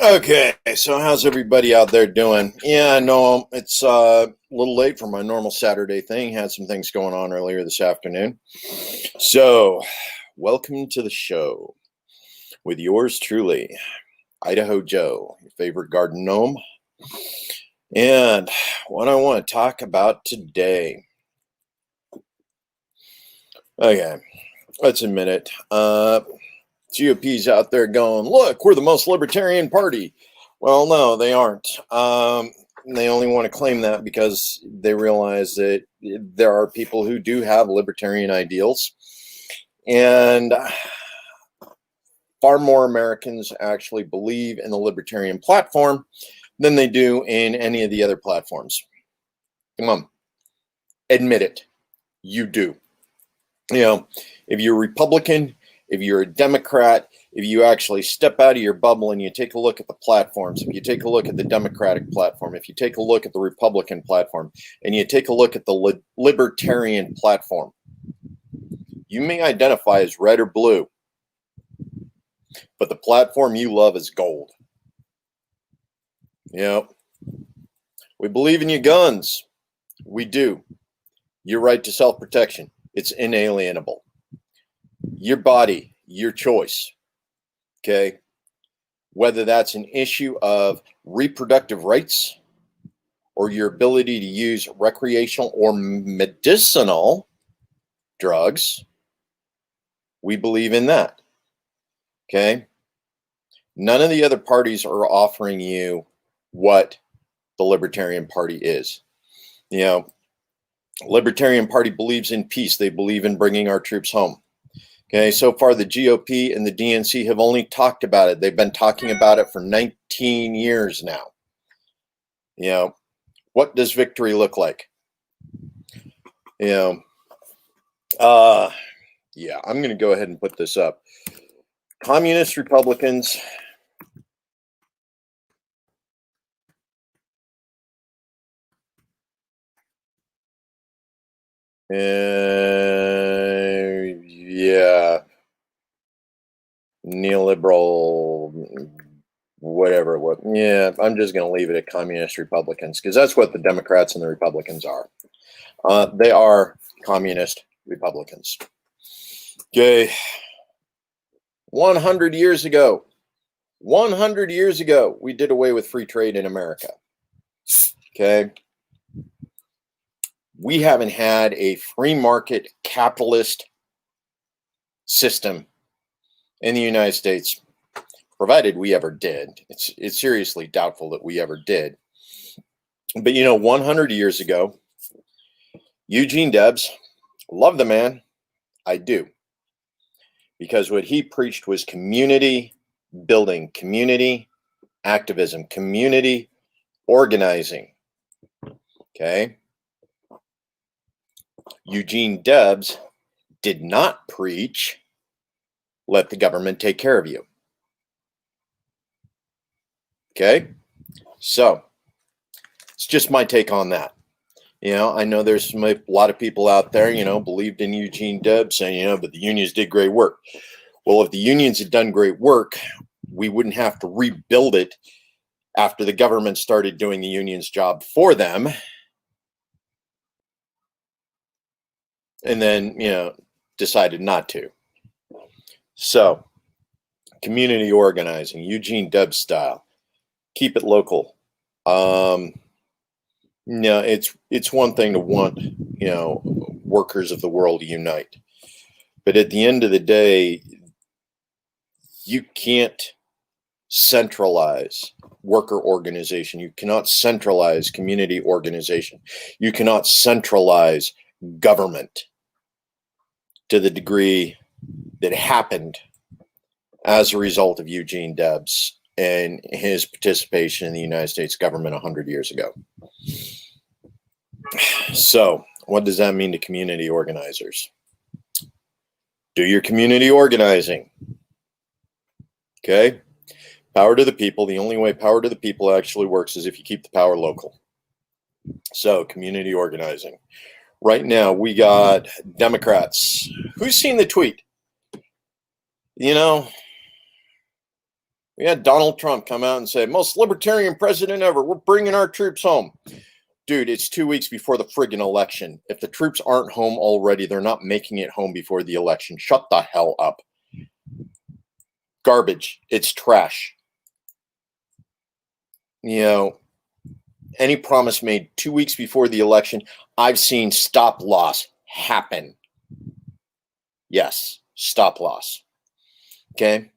Okay, so how's everybody out there doing? Yeah, I know it's a little late for my normal Saturday thing. Had some things going on earlier this afternoon. So, welcome to the show with yours truly, Idaho Joe, your favorite garden gnome. And what I want to talk about today. Okay, let's admit it. GOP's out there going, look, we're the most libertarian party. Well, no, they aren't. They only want to claim that because they realize that there are people who do have libertarian ideals. And far more Americans actually believe in the libertarian platform than they do in any of the other platforms. Come on, admit it. You do. You know, if you're a Republican, if you're a Democrat, if you actually step out of your bubble and you take a look at the platforms, if you take a look at the Democratic platform, if you take a look at the Republican platform, and you take a look at the Libertarian platform, you may identify as red or blue, but the platform you love is gold. You know, we believe in your guns. We do. Your right to self-protection. It's inalienable. Your body, your choice. Okay. Whether that's an issue of reproductive rights or your ability to use recreational or medicinal drugs, we believe in that. Okay. None of the other parties are offering you what the Libertarian Party is. You know, Libertarian Party believes in peace. They believe in bringing our troops home. Okay, so far the GOP and the DNC have only talked about it. They've been talking about it for 19 years now. You know, what does victory look like? You know, yeah, I'm going to go ahead and put this up. Communist Republicans yeah, NeoLiberal, whatever it was. Yeah, I'm just going to leave it at Communist Republicans because that's what the Democrats and the Republicans are. They are communist Republicans. Okay. 100 years ago, we did away with free trade in America. Okay. We haven't had a free market capitalist system in the United States, provided we ever did. It's seriously doubtful that we ever did. But 100 years ago, Eugene Debs, love the man, I do, because what he preached was community building, community activism, community organizing. Okay. Eugene Debs did not preach, let the government take care of you. Okay. So it's just my take on that. I know there's a lot of people out there, believed in Eugene Debs saying, but the unions did great work. Well, if the unions had done great work, we wouldn't have to rebuild it after the government started doing the union's job for them. And then, decided not to. So, community organizing, Eugene Debs style, keep it local. It's one thing to want, workers of the world to unite. But at the end of the day, you can't centralize worker organization. You cannot centralize community organization. You cannot centralize government to the degree that happened as a result of Eugene Debs and his participation in the United States government 100 years ago. So, what does that mean to community organizers? Do your community organizing. Okay? Power to the people. The only way power to the people actually works is if you keep the power local. So, community organizing. Right now, we got Democrats. Who's seen the tweet? We had Donald Trump come out and say, most libertarian president ever. We're bringing our troops home. Dude, it's 2 weeks before the friggin' election. If the troops aren't home already, they're not making it home before the election. Shut the hell up. Garbage. It's trash. You know, any promise made 2 weeks before the election, I've seen stop loss happen. Yes, stop loss. Okay?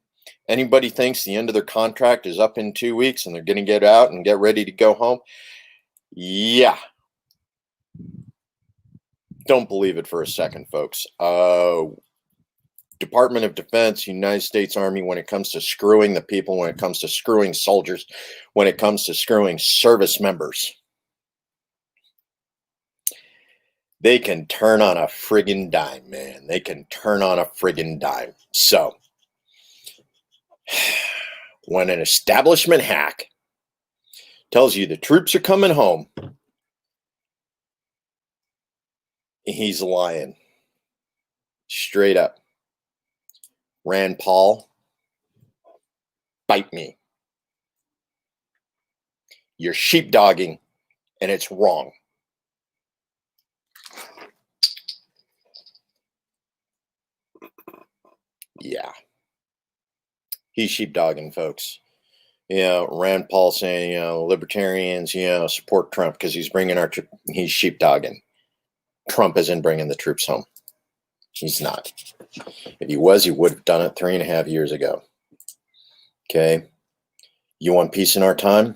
Anybody thinks the end of their contract is up in 2 weeks and they're going to get out and get ready to go home? Yeah. Don't believe it for a second, folks. Department of Defense, United States Army, when it comes to screwing the people, when it comes to screwing soldiers, when it comes to screwing service members, they can turn on a friggin' dime, man. They can turn on a friggin' dime. So, when an establishment hack tells you the troops are coming home, he's lying. Straight up. Rand Paul, bite me. You're sheepdogging, and it's wrong. Yeah. He's sheepdogging, folks. Rand Paul saying, libertarians, support Trump because he's bringing he's sheepdogging. Trump isn't bringing the troops home. He's not. If he was, he would have done it 3.5 years ago. Okay. You want peace in our time?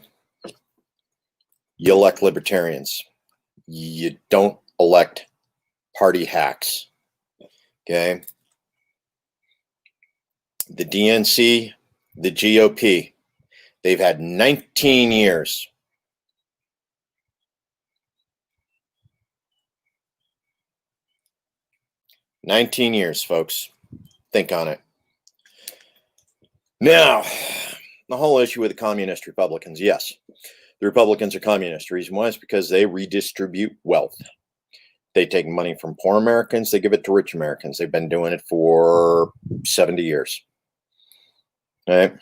You elect libertarians. You don't elect party hacks. Okay. The DNC, the GOP, they've had 19 years. "19 years, folks. Think on it. Now, the whole issue with the communist Republicans, yes, the Republicans are communist. Reason why is because they redistribute wealth. They take money from poor Americans, they give it to rich Americans. They've been doing it for 70 years. Right?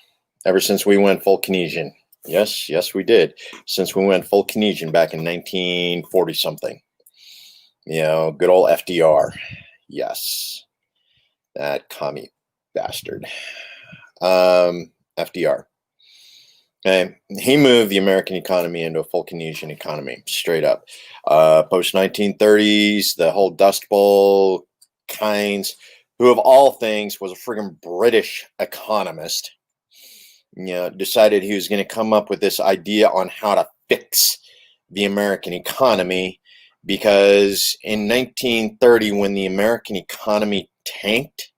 Ever since we went full Keynesian. Yes, we did. Since we went full Keynesian back in 1940 something. Good old FDR. Yes. That commie bastard. FDR. Okay. He moved the American economy into a full Keynesian economy, straight up. Post 1930s, the whole Dust Bowl, Keynes, who of all things was a friggin' British economist, decided he was going to come up with this idea on how to fix the American economy, because in 1930, when the American economy tanked,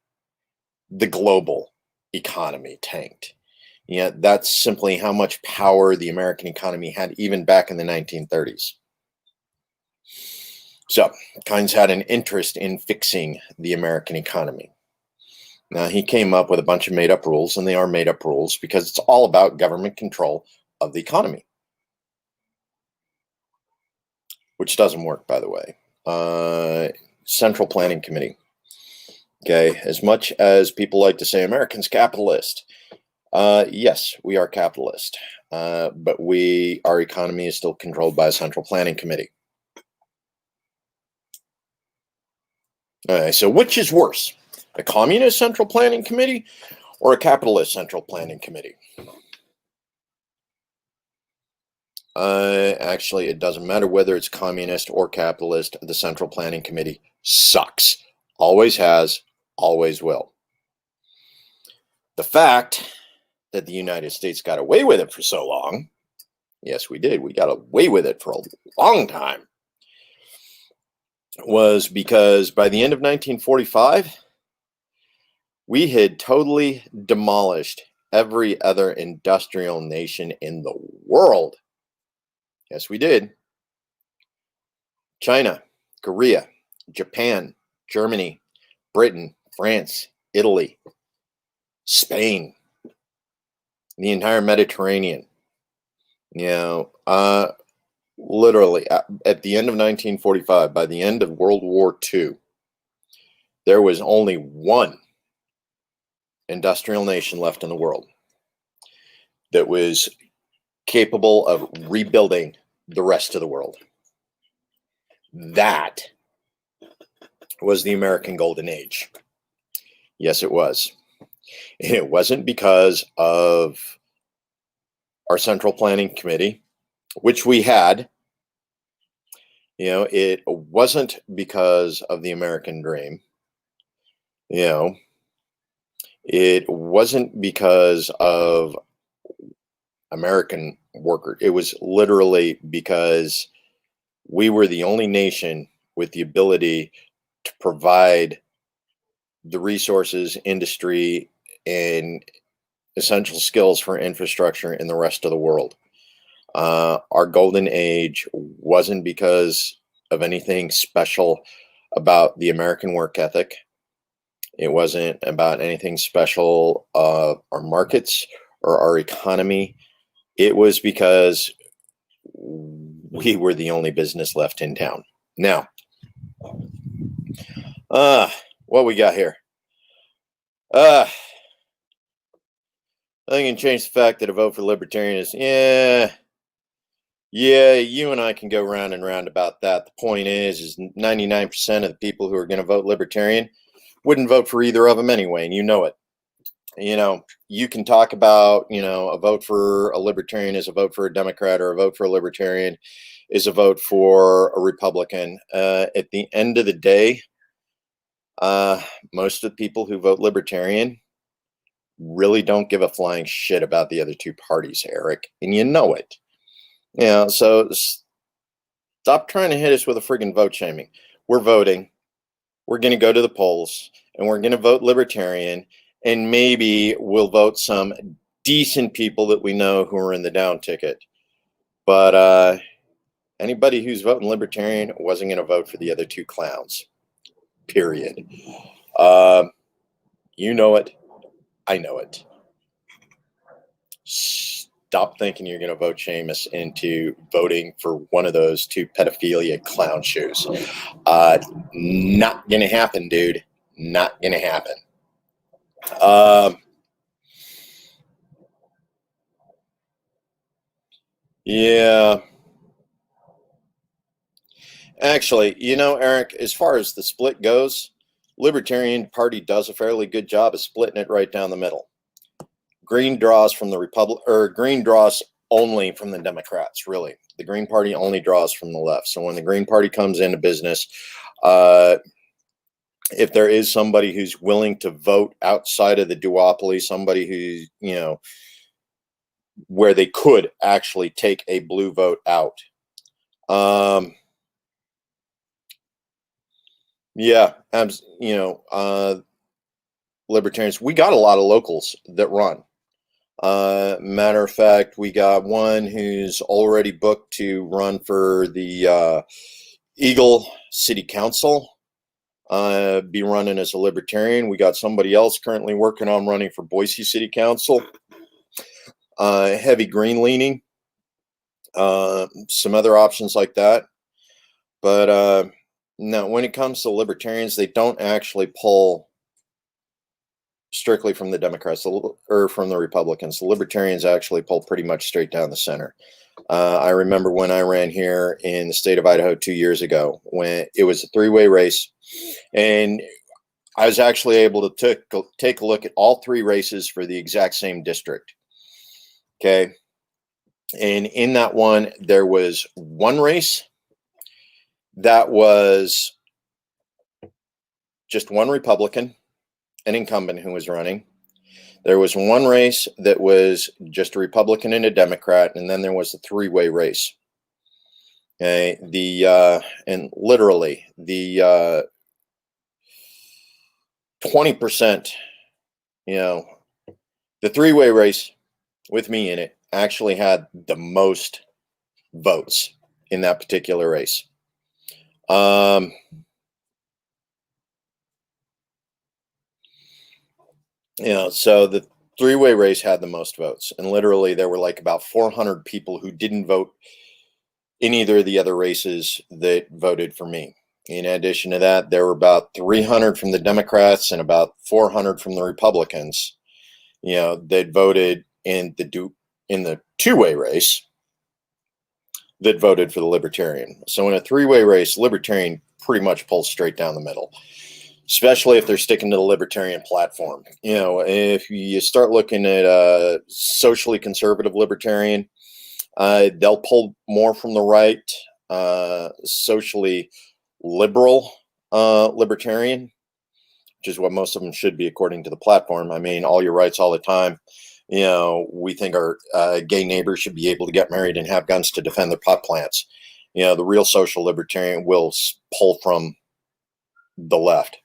the global economy tanked. That's simply how much power the American economy had even back in the 1930s. So, Keynes had an interest in fixing the American economy. Now, he came up with a bunch of made-up rules, and they are made-up rules because it's all about government control of the economy. Which doesn't work, by the way. Central Planning Committee. Okay, as much as people like to say Americans capitalist, yes, we are capitalist, but our economy is still controlled by a Central Planning Committee. So which is worse, a communist Central Planning Committee or a capitalist Central Planning Committee? Actually, it doesn't matter whether it's communist or capitalist. The Central Planning Committee sucks. Always has, always will. The fact that the United States got away with it for so long, yes, we did. We got away with it for a long time, was because by the end of 1945, we had totally demolished every other industrial nation in the world. Yes, we did. China, Korea, Japan, Germany, Britain, France, Italy, Spain, the entire Mediterranean. Literally at the end of 1945, by the end of World War II, there was only one industrial nation left in the world. that was capable of rebuilding the rest of the world. That was the American Golden Age. Yes, it was. And it wasn't because of our Central Planning Committee, which we had. It wasn't because of the American dream. It wasn't because of American workers. It was literally because we were the only nation with the ability to provide the resources, industry, and essential skills for infrastructure in the rest of the world. Our golden age wasn't because of anything special about the American work ethic. It wasn't about anything special of our markets or our economy. It was because we were the only business left in town. Now, what we got here? I can change the fact that a vote for libertarian is, yeah, you and I can go round and round about that. The point is 99% of the people who are going to vote libertarian wouldn't vote for either of them anyway, and you know it. You can talk about, a vote for a libertarian is a vote for a Democrat, or a vote for a libertarian is a vote for a Republican. At the end of the day, most of the people who vote libertarian really don't give a flying shit about the other two parties, Eric, and you know it. So stop trying to hit us with a friggin' vote shaming. We're voting. We're going to go to the polls, and we're going to vote libertarian, and maybe we'll vote some decent people that we know who are in the down ticket. But anybody who's voting libertarian wasn't going to vote for the other two clowns. Period. You know it. I know it. Stop thinking you're going to vote Seamus into voting for one of those two pedophilia clown shoes. Not going to happen, dude. Not going to happen. Yeah. Actually, Eric, as far as the split goes, Libertarian Party does a fairly good job of splitting it right down the middle. Green draws from the Green draws only from the Democrats, really. The Green Party only draws from the left. So when the Green Party comes into business, if there is somebody who's willing to vote outside of the duopoly, somebody who, where they could actually take a blue vote out. Yeah, libertarians, we got a lot of locals that run. Matter of fact, we got one who's already booked to run for the Eagle City Council, be running as a libertarian. We got somebody else currently working on running for Boise City Council, heavy green leaning, some other options like that. But no, when it comes to libertarians, they don't actually pull strictly from the Democrats or from the Republicans. The Libertarians actually pull pretty much straight down the center. I remember when I ran here in the state of Idaho 2 years ago, when it was a three-way race, and I was actually able to take a look at all three races for the exact same district. Okay. And in that one, there was one race that was just one Republican, an incumbent who was running. There was one race that was just a Republican and a Democrat, and then there was a three-way race. Okay, and literally the 20%, the three-way race with me in it actually had the most votes in that particular race. So the three-way race had the most votes, and literally there were like about 400 people who didn't vote in either of the other races that voted for me. In addition to that, there were about 300 from the Democrats and about 400 from the Republicans, that voted in in the two-way race that voted for the Libertarian. So in a three-way race, Libertarian pretty much pulls straight down the middle, especially if they're sticking to the Libertarian platform. You know, if you start looking at socially conservative Libertarian, they'll pull more from the right. Socially liberal Libertarian, which is what most of them should be according to the platform. I mean, all your rights all the time. You know, we think our gay neighbors should be able to get married and have guns to defend their pot plants. You know, the real social libertarian will pull from the left.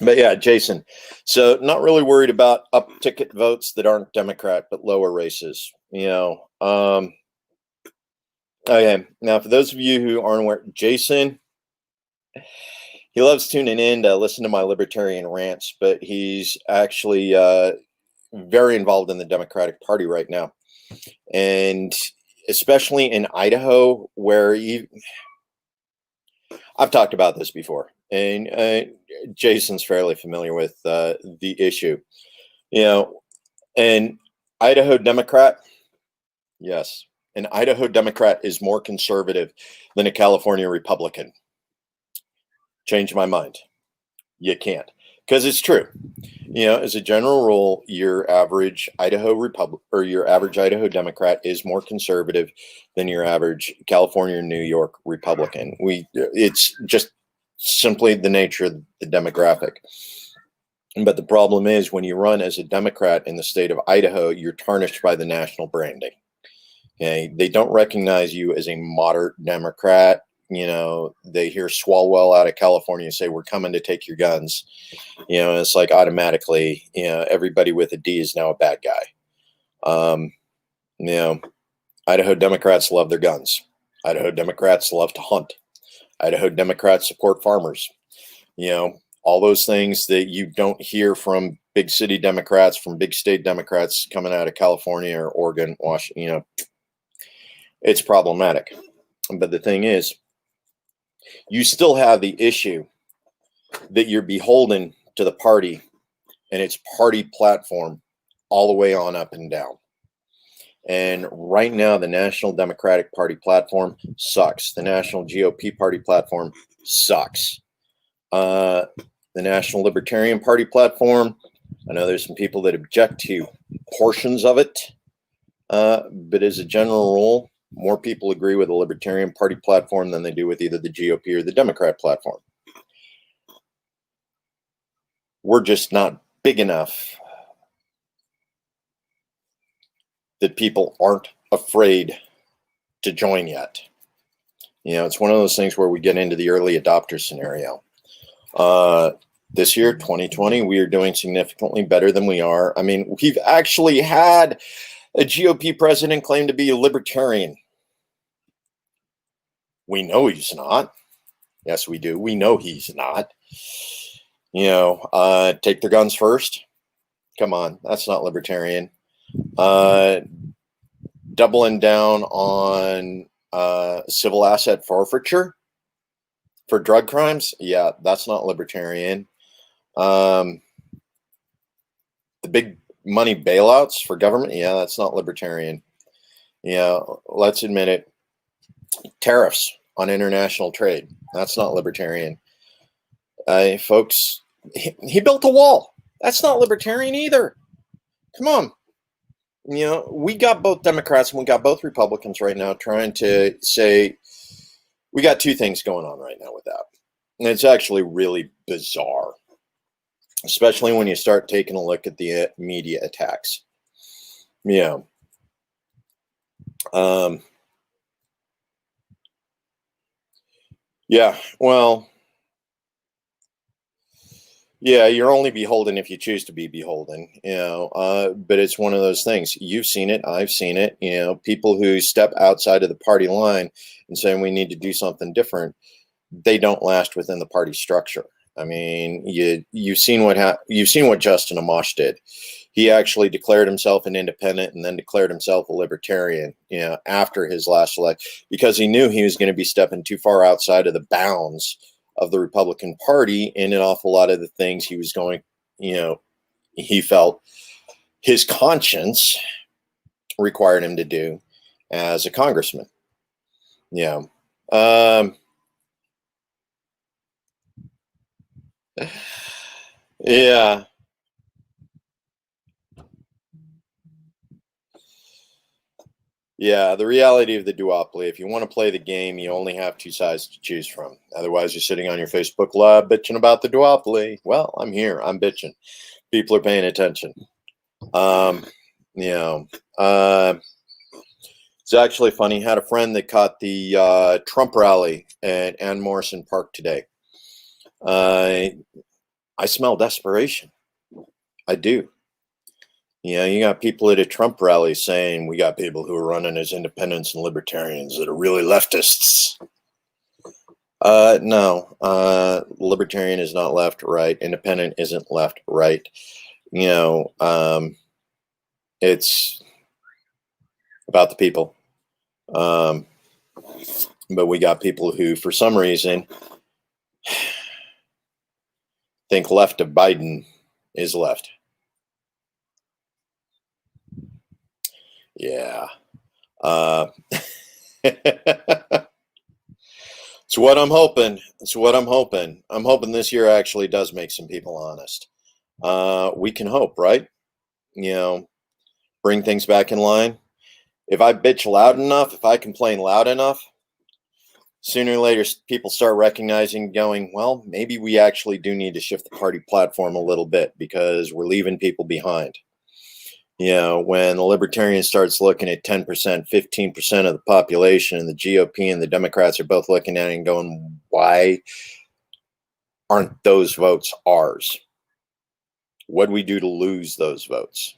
But yeah, Jason, so not really worried about up ticket votes that aren't Democrat, but lower races. You know, okay. Now, for those of you who aren't aware, Jason, he loves tuning in to listen to my libertarian rants, but he's actually very involved in the Democratic Party right now. And especially in Idaho, where I've talked about this before, and Jason's fairly familiar with the issue. You know, an Idaho Democrat, yes, an Idaho Democrat is more conservative than a California Republican. Change my mind. You can't, because it's true. You know, as a general rule, your average Idaho Republican or your average Idaho Democrat is more conservative than your average California or New York Republican. It's just simply the nature of the demographic. But the problem is, when you run as a Democrat in the state of Idaho, you're tarnished by the national branding. Okay, they don't recognize you as a moderate Democrat. You know, they hear Swalwell out of California say, "We're coming to take your guns." You know, it's like automatically, you know, everybody with a D is now a bad guy. You know, Idaho Democrats love their guns. Idaho Democrats love to hunt. Idaho Democrats support farmers. You know, all those things that you don't hear from big city Democrats, from big state Democrats coming out of California or Oregon, Washington. You know, it's problematic. But the thing is, you still have the issue that you're beholden to the party and its party platform all the way on up and down. And right now, the National Democratic Party platform sucks. The National GOP Party platform sucks. The National Libertarian Party platform, I know there's some people that object to portions of it, but as a general rule, more people agree with the Libertarian Party platform than they do with either the GOP or the Democrat platform. We're just not big enough that people aren't afraid to join yet. You know, it's one of those things where we get into the early adopter scenario. This year, 2020, we are doing significantly better than we are. I mean, we've actually had a GOP president claim to be a libertarian. We know he's not. Yes, we do. We know he's not. You know, take their guns first. Come on, that's not libertarian. Doubling down on civil asset forfeiture for drug crimes. Yeah, that's not libertarian. The big money bailouts for government. Yeah, that's not libertarian. Yeah, let's admit it. Tariffs on international trade. That's not libertarian. Folks, he built a wall. That's not libertarian either. Come on. You know, we got both Democrats and we got both Republicans right now trying to say we got two things going on right now with that. And it's actually really bizarre, especially when you start taking a look at the media attacks. Yeah. Yeah, well, yeah, you're only beholden if you choose to be beholden, you know, but it's one of those things. You've seen it. I've seen it. You know, people who step outside of the party line and saying we need to do something different, they don't last within the party structure. I mean, you've seen what Justin Amash did. He actually declared himself an independent and then declared himself a libertarian, you know, after his last election, because he knew he was going to be stepping too far outside of the bounds of the Republican Party in an awful lot of the things he was going, you know, he felt his conscience required him to do as a congressman. Yeah. Um, yeah. Yeah, the reality of the duopoly, if you want to play the game, you only have two sides to choose from. Otherwise, you're sitting on your Facebook Live bitching about the duopoly. Well, I'm here. I'm bitching. People are paying attention. Um, you know, uh, it's actually funny. Had a friend that caught the Trump rally at Ann Morrison Park today. I smell desperation. I do. You got people at a Trump rally saying we got people who are running as independents and libertarians that are really leftists. No, libertarian is not left, right. Independent isn't left, right. It's about the people. But we got people who, for some reason, think left of Biden is left. Yeah. It's what I'm hoping. It's what I'm hoping. I'm hoping this year actually does make some people honest. We can hope, right? Bring things back in line. If I bitch loud enough, if I complain loud enough, sooner or later people start recognizing, going, well, maybe we actually do need to shift the party platform a little bit because we're leaving people behind. When the libertarian starts looking at 10%, 15% of the population, and the GOP and the Democrats are both looking at it and going, why aren't those votes ours? What do we do to lose those votes?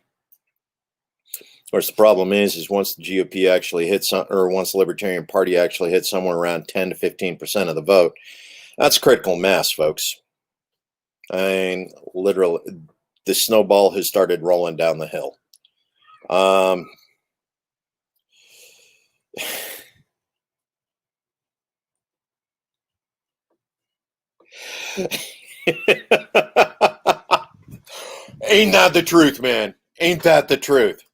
Of course, the problem is once the GOP actually hits, or once the Libertarian Party actually hits somewhere around 10 to 15% of the vote, that's critical mass, folks. I mean, literally, the snowball has started rolling down the hill. Ain't that the truth, man? Ain't that the truth?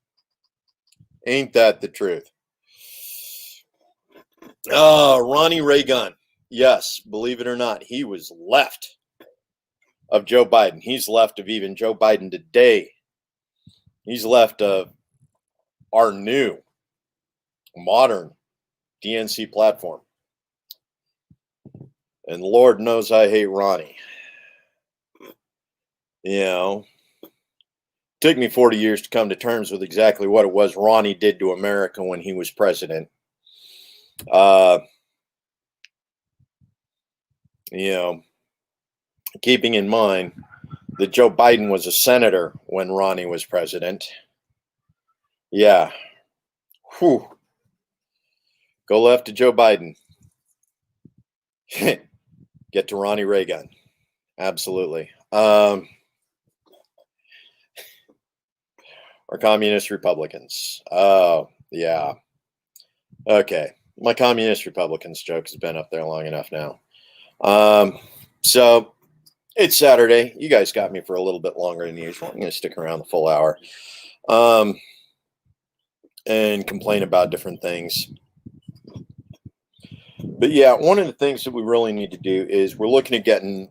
Ain't that the truth? Ronnie Reagan. Yes, believe it or not, he was left of Joe Biden. He's left of even Joe Biden today. He's left of our new modern DNC platform. And Lord knows I hate Ronnie. Took me 40 years to come to terms with exactly what it was Ronnie did to America when he was president. Keeping in mind that Joe Biden was a senator when Ronnie was president. Yeah. Whew. Go left to Joe Biden. Get to Ronnie Reagan. Absolutely. Or communist Republicans. Oh, yeah. Okay. My communist Republicans joke has been up there long enough now. So it's Saturday. You guys got me for a little bit longer than usual. I'm going to stick around the full hour and complain about different things. But yeah, one of the things that we really need to do is we're looking at getting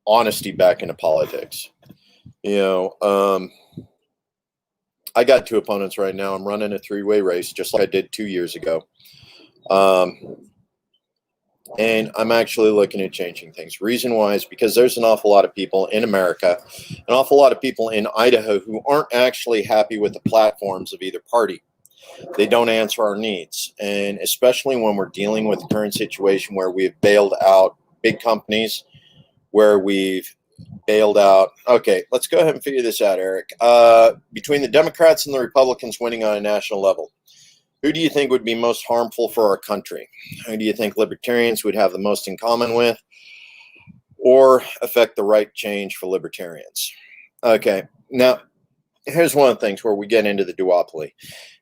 honesty back into politics. I got two opponents right now. I'm running a three-way race just like I did 2 years ago. And I'm actually looking at changing things. Reason why is because there's an awful lot of people in America, an awful lot of people in Idaho who aren't actually happy with the platforms of either party. They don't answer our needs. And especially when we're dealing with the current situation where we've bailed out big companies, where we've bailed out. Okay, let's go ahead and figure this out, Eric. Between the Democrats and the Republicans winning on a national level, who do you think would be most harmful for our country? Who do you think libertarians would have the most in common with or affect the right change for libertarians? Okay, now here's one of the things where we get into the duopoly.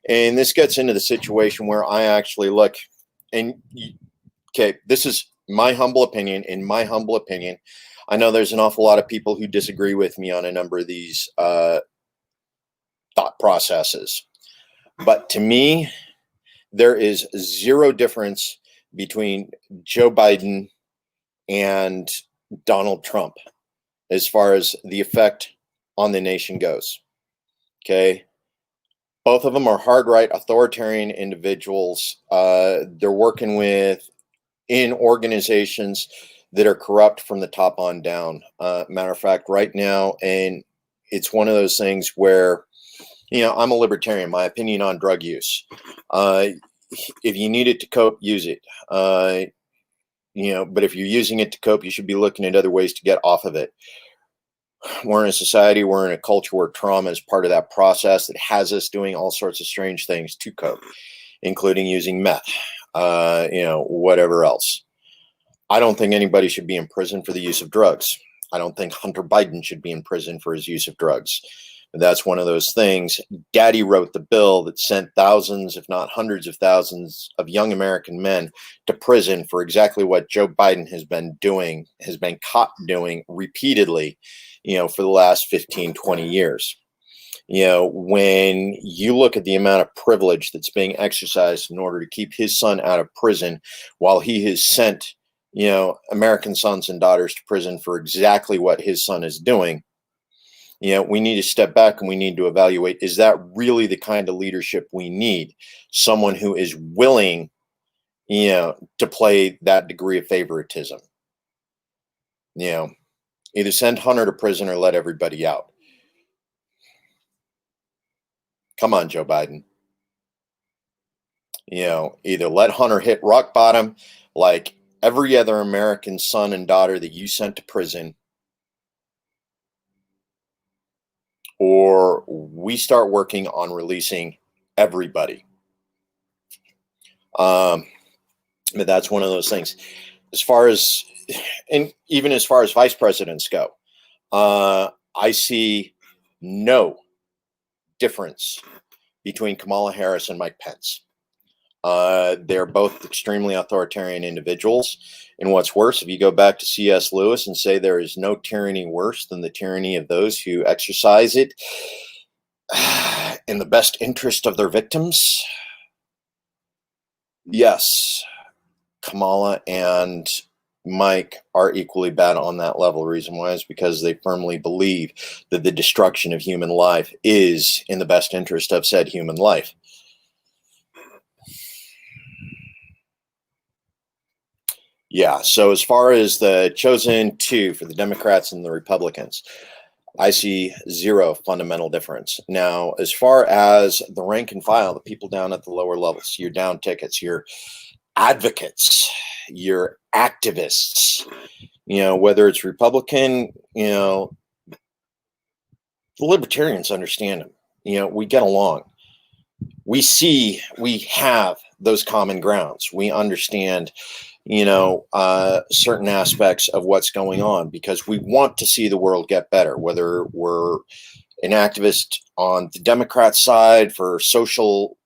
And this gets into the situation where I actually look, and okay, this is my humble opinion. In my humble opinion, I know there's an awful lot of people who disagree with me on a number of these thought processes. But to me, there is zero difference between Joe Biden and Donald Trump as far as the effect on the nation goes. Okay. Both of them are hard right authoritarian individuals. They're working in organizations that are corrupt from the top on down. Matter of fact, right now, and it's one of those things where, I'm a libertarian. My opinion on drug use. If you need it to cope, use it. But if you're using it to cope, you should be looking at other ways to get off of it. We're in a society, we're in a culture where trauma is part of that process that has us doing all sorts of strange things to cope, including using meth, whatever else. I don't think anybody should be in prison for the use of drugs. I don't think Hunter Biden should be in prison for his use of drugs. That's one of those things. Daddy wrote the bill that sent thousands, if not hundreds of thousands of young American men to prison for exactly what Joe Biden has been caught doing repeatedly, for the last 15, 20 years. When you look at the amount of privilege that's being exercised in order to keep his son out of prison while he has sent, American sons and daughters to prison for exactly what his son is doing, we need to step back and we need to evaluate, is that really the kind of leadership we need? Someone who is willing, to play that degree of favoritism. Either send Hunter to prison or let everybody out. Come on, Joe Biden. Either let Hunter hit rock bottom like every other American son and daughter that you sent to prison, or we start working on releasing everybody. But that's one of those things. Even as far as vice presidents go, I see no difference between Kamala Harris and Mike Pence. They're both extremely authoritarian individuals. And what's worse, if you go back to C.S. Lewis and say there is no tyranny worse than the tyranny of those who exercise it in the best interest of their victims, yes, Kamala and Mike are equally bad on that level. The reason why is because they firmly believe that the destruction of human life is in the best interest of said human life. Yeah, so as far as the chosen two for the Democrats and the Republicans, I see zero fundamental difference. Now, as far as the rank and file, the people down at the lower levels, your down tickets, your advocates, your activists, whether it's Republican, the libertarians understand them. We get along. We have those common grounds. We understand, certain aspects of what's going on because we want to see the world get better, whether we're an activist on the Democrat side for social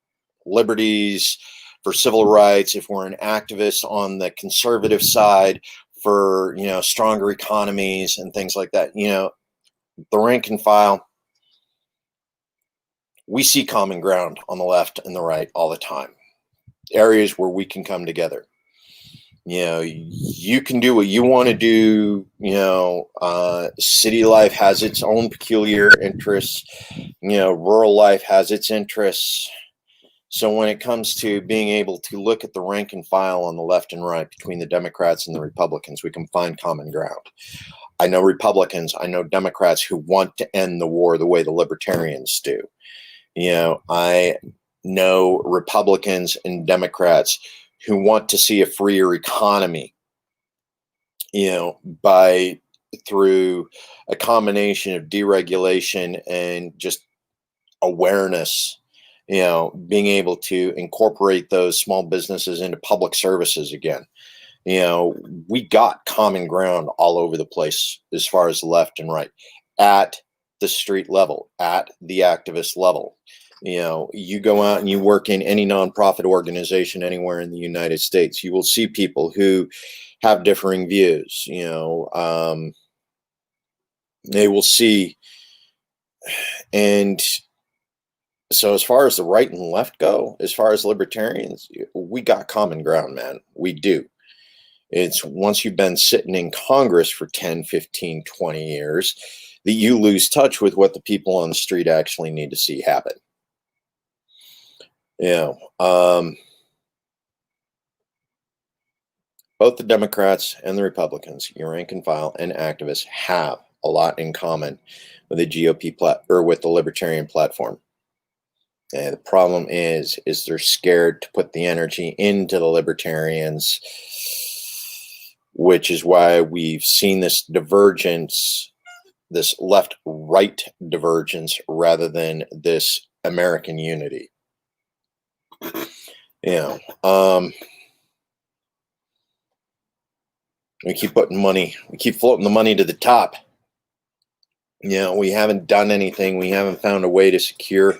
liberties, for civil rights, if we're an activist on the conservative side for, stronger economies and things like that. The rank and file, we see common ground on the left and the right all the time. Areas where we can come together. You can do what you want to do. City life has its own peculiar interests. Rural life has its interests. So when it comes to being able to look at the rank and file on the left and right between the Democrats and the Republicans, we can find common ground. I know Republicans, I know Democrats who want to end the war the way the libertarians do. I know Republicans and Democrats who want to see a freer economy, through a combination of deregulation and just awareness, being able to incorporate those small businesses into public services again. We got common ground all over the place as far as the left and right, at the street level, at the activist level. You go out and you work in any nonprofit organization anywhere in the United States, you will see people who have differing views. They will see, and So as far as the right and left go, as far as libertarians, we got common ground, man. We do. It's once you've been sitting in Congress for 10, 15, 20 years that you lose touch with what the people on the street actually need to see happen. You know, both the Democrats and the Republicans, your rank and file and activists, have a lot in common with the GOP or with the Libertarian platform. And the problem is they're scared to put the energy into the Libertarians, which is why we've seen this divergence, this left-right divergence, rather than this American unity. You know, we keep putting money, we keep floating the money to the top. You know, we haven't done anything. We haven't found a way to secure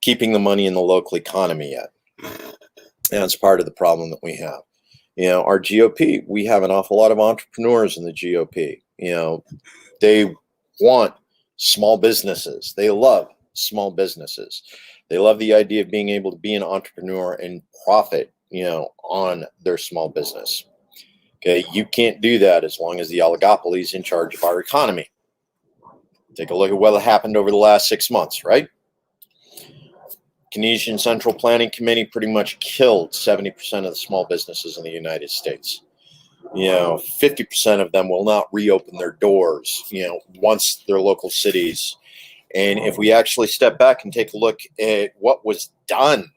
keeping the money in the local economy yet. And that's part of the problem that we have. You know, our GOP, we have an awful lot of entrepreneurs in the GOP. You know, they want small businesses. They love small businesses. They love the idea of being able to be an entrepreneur and profit, you know, on their small business. Okay, you can't do that as long as the oligopoly is in charge of our economy. Take a look at what happened over the last 6 months, right? Canadian Central Planning Committee pretty much killed 70% of the small businesses in the United States. You know, 50% of them will not reopen their doors, you know, once their local cities. And if we actually step back and take a look at what was done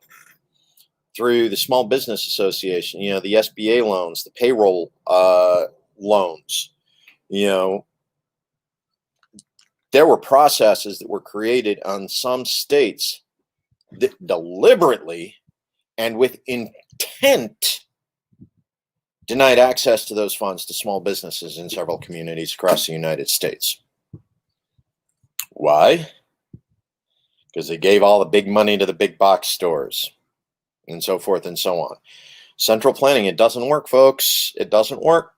through the Small Business Association, you know, the SBA loans, the payroll loans, you know, there were processes that were created on some states that deliberately and with intent denied access to those funds to small businesses in several communities across the United States. Why? Because they gave all the big money to the big box stores and so forth and so on. Central planning, it doesn't work, folks. It doesn't work.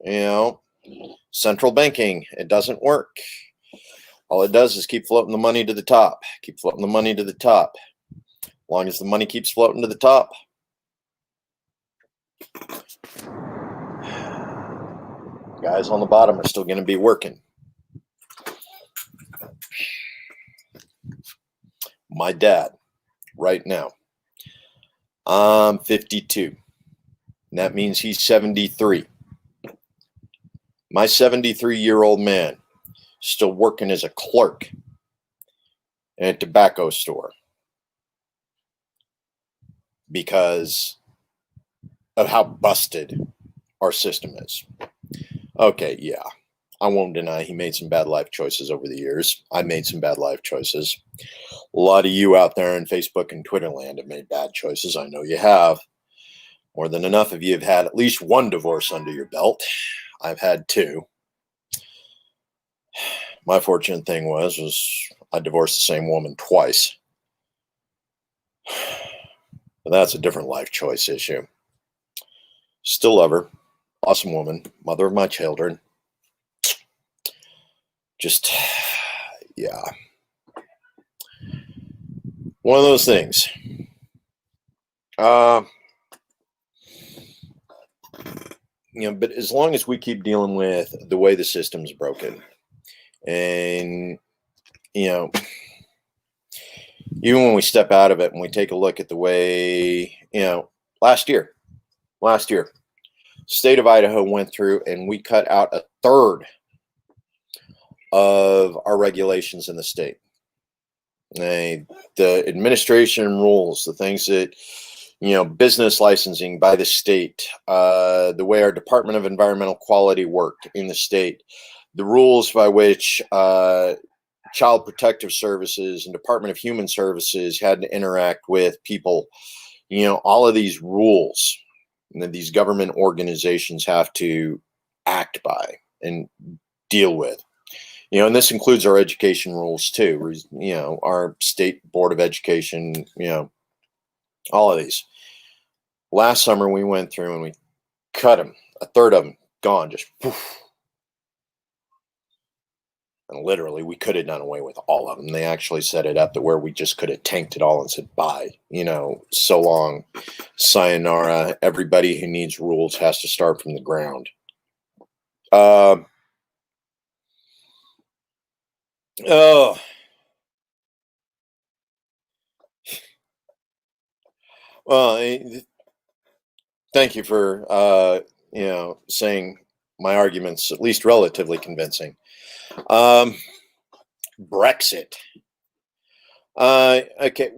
You know, central banking, it doesn't work. All it does is keep floating the money to the top. Keep floating the money to the top. As long as the money keeps floating to the top, guys on the bottom are still going to be working. My dad, right now, I'm 52. And that means he's 73. My 73-year-old man still working as a clerk in a tobacco store because of how busted our system is. Okay, yeah, I won't deny he made some bad life choices over the years. I made some bad life choices. A lot of you out there in Facebook and Twitter land have made bad choices. I know you have. More than enough of you have had at least one divorce under your belt. I've had 2. My fortunate thing was I divorced the same woman twice. But that's a different life choice issue. Still love her. Awesome woman. Mother of my children. Just, yeah. One of those things. You know, but as long as we keep dealing with the way the system's broken, and, you know, even when we step out of it and we take a look at the way, you know, last year, state of Idaho went through and we cut out a third of our regulations in the state. The administration rules, the things that, you know, business licensing by the state, the way our Department of Environmental Quality worked in the state, the rules by which Child Protective Services and Department of Human Services had to interact with people, you know, all of these rules that these government organizations have to act by and deal with. You know, and this includes our education rules too, you know, our state board of education, you know, all of these. Last summer we went through and we cut them, a third of them gone, just poof. And literally, we could have done away with all of them. They actually set it up to where we just could have tanked it all and said, bye, so long, sayonara. Everybody who needs rules has to start from the ground. Oh, well, thank you for, saying my argument's at least relatively convincing. Brexit. Okay.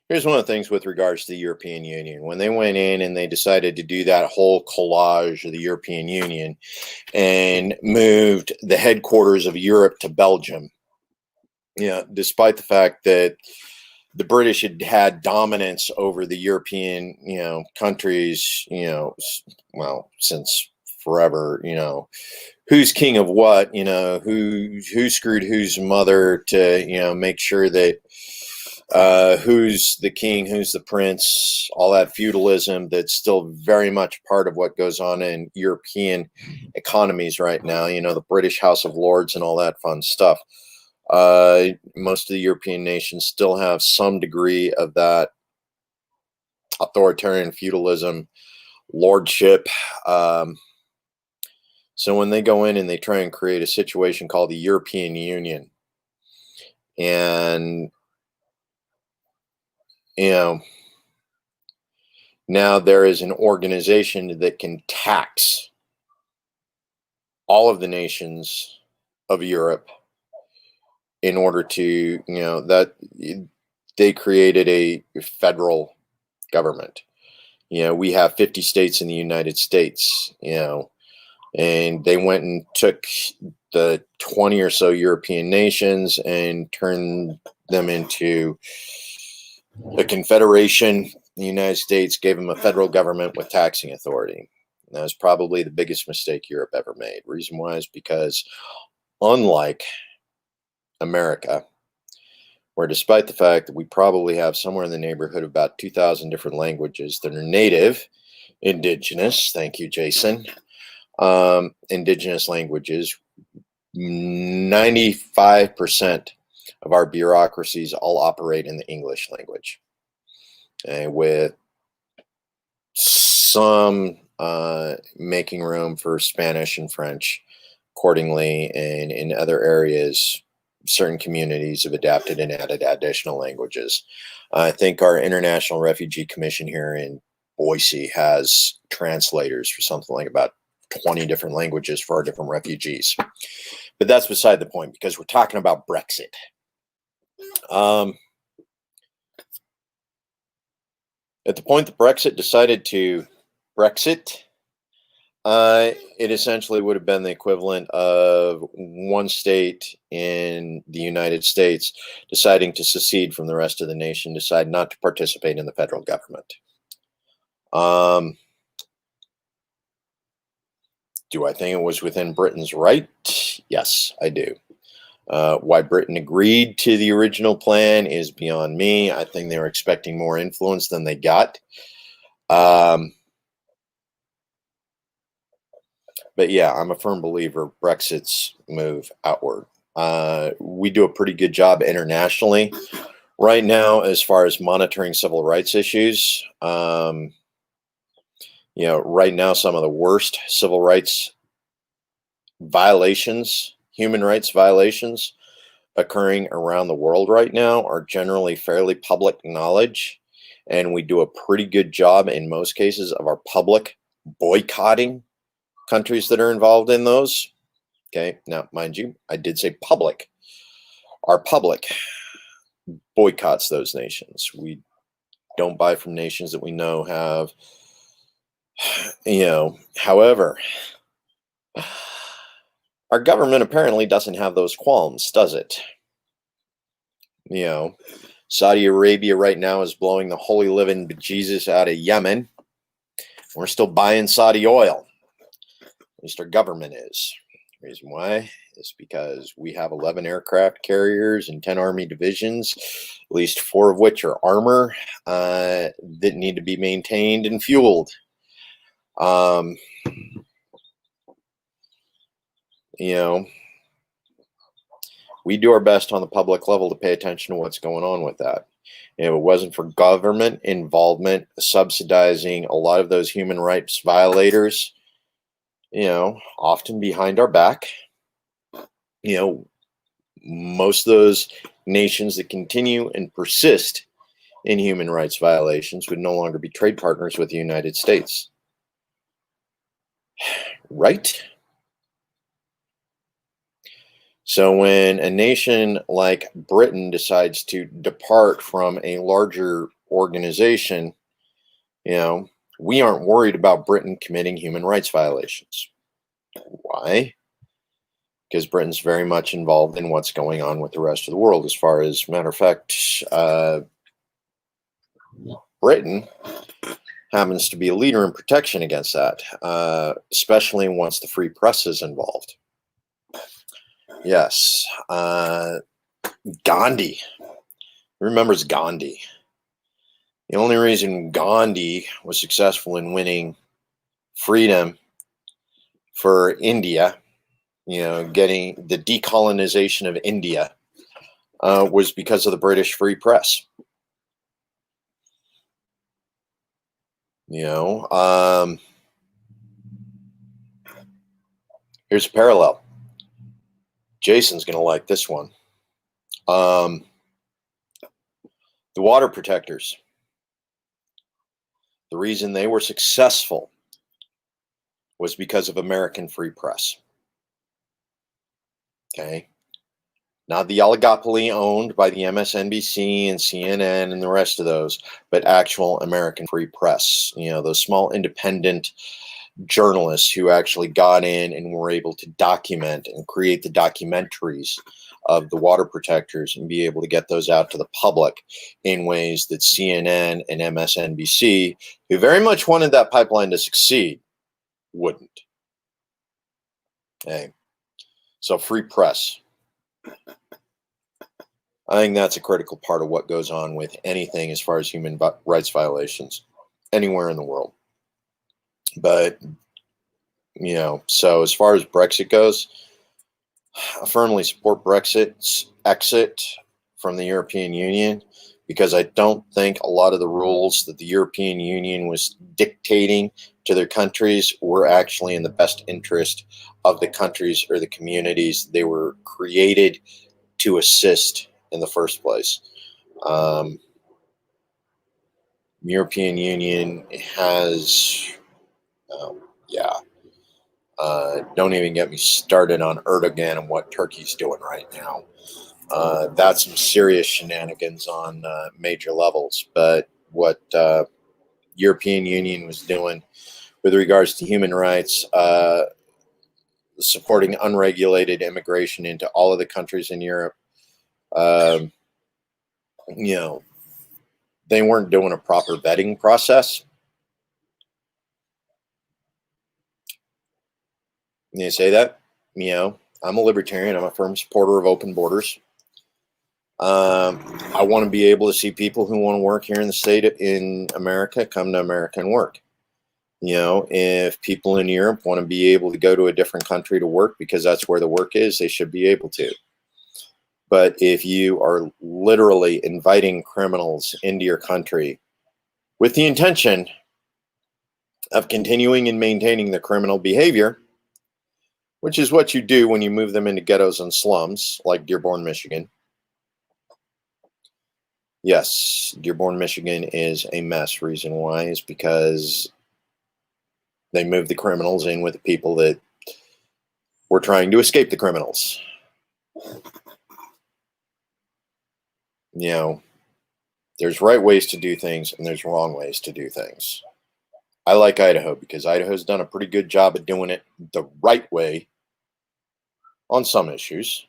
Here's one of the things with regards to the European Union. When they went in and they decided to do that whole collage of the European Union and moved the headquarters of Europe to Belgium, despite the fact that the British had dominance over the European, countries, well, since forever, who's king of what, who screwed whose mother to, make sure that who's the king, who's the prince, all that feudalism that's still very much part of what goes on in European economies right now, the British House of Lords and all that fun stuff. Most of the European nations still have some degree of that authoritarian feudalism, lordship. So when they go in and they try and create a situation called the European Union, and now there is an organization that can tax all of the nations of Europe in order to, that they created a federal government. We have 50 states in the United States, and they went and took the 20 or so European nations and turned them into a confederation. The United States gave them a federal government with taxing authority. And that was probably the biggest mistake Europe ever made. Reason why is because, unlike America, where despite the fact that we probably have somewhere in the neighborhood of about 2,000 different languages that are native, indigenous, thank you, Jason, indigenous languages, 95% of our bureaucracies all operate in the English language, and with some making room for Spanish and French accordingly, and in other areas certain communities have adapted and added additional languages. I think our International Refugee Commission here in Boise has translators for something like about 20 different languages for our different refugees. But that's beside the point, because we're talking about Brexit. At the point that Brexit decided to Brexit, it essentially would have been the equivalent of one state in the United States deciding to secede from the rest of the nation, decide not to participate in the federal government. Do I think it was within Britain's right? Yes, I do. Why Britain agreed to the original plan is beyond me. I think they were expecting more influence than they got. But yeah, I'm a firm believer Brexit's move outward. We do a pretty good job internationally right now as far as monitoring civil rights issues. Right now, some of the worst civil rights violations, human rights violations occurring around the world right now are generally fairly public knowledge. And we do a pretty good job in most cases of our public boycotting countries that are involved in those. Okay, now mind you, I did say public. Our public boycotts those nations. We don't buy from nations that we know have, however, our government apparently doesn't have those qualms, does it? Saudi Arabia right now is blowing the holy living bejesus out of Yemen. We're still buying Saudi oil. At least our government is. The reason why is because we have 11 aircraft carriers and 10 Army divisions, at least 4 of which are armor that need to be maintained and fueled. You know, we do our best on the public level to pay attention to what's going on with that. If it wasn't for government involvement subsidizing a lot of those human rights violators, often behind our back, you know, most of those nations that continue and persist in human rights violations would no longer be trade partners with the United States. Right? So when a nation like Britain decides to depart from a larger organization, we aren't worried about Britain committing human rights violations. Why? Because Britain's very much involved in what's going on with the rest of the world. As far as, matter of fact, Britain happens to be a leader in protection against that, especially once the free press is involved. Yes. Gandhi. Remembers Gandhi. The only reason Gandhi was successful in winning freedom for India, getting the decolonization of India, was because of the British free press. Here's a parallel. Jason's going to like this one. The water protectors. The reason they were successful was because of American free press. Okay. Not the oligopoly owned by the MSNBC and CNN and the rest of those, but actual American free press. Those small independent journalists who actually got in and were able to document and create the documentaries of the water protectors and be able to get those out to the public in ways that CNN and MSNBC, who very much wanted that pipeline to succeed, wouldn't. Okay. So free press. I think that's a critical part of what goes on with anything as far as human rights violations anywhere in the world. But, so as far as Brexit goes, I firmly support Brexit's exit from the European Union because I don't think a lot of the rules that the European Union was dictating to their countries were actually in the best interest of the countries or the communities they were created to assist in the first place. European Union has, don't even get me started on Erdogan and what Turkey's doing right now. That's some serious shenanigans on major levels. But what European Union was doing with regards to human rights, supporting unregulated immigration into all of the countries in Europe, they weren't doing a proper vetting process. You say that? I'm a libertarian. I'm a firm supporter of open borders. I want to be able to see people who want to work here in the state in America come to America and work. If people in Europe want to be able to go to a different country to work because that's where the work is, they should be able to. But if you are literally inviting criminals into your country with the intention of continuing and maintaining the criminal behavior, which is what you do when you move them into ghettos and slums like Dearborn, Michigan. Yes, Dearborn, Michigan is a mess. Reason why is because they moved the criminals in with the people that were trying to escape the criminals. There's right ways to do things and there's wrong ways to do things. I like Idaho because Idaho's done a pretty good job of doing it the right way on some issues.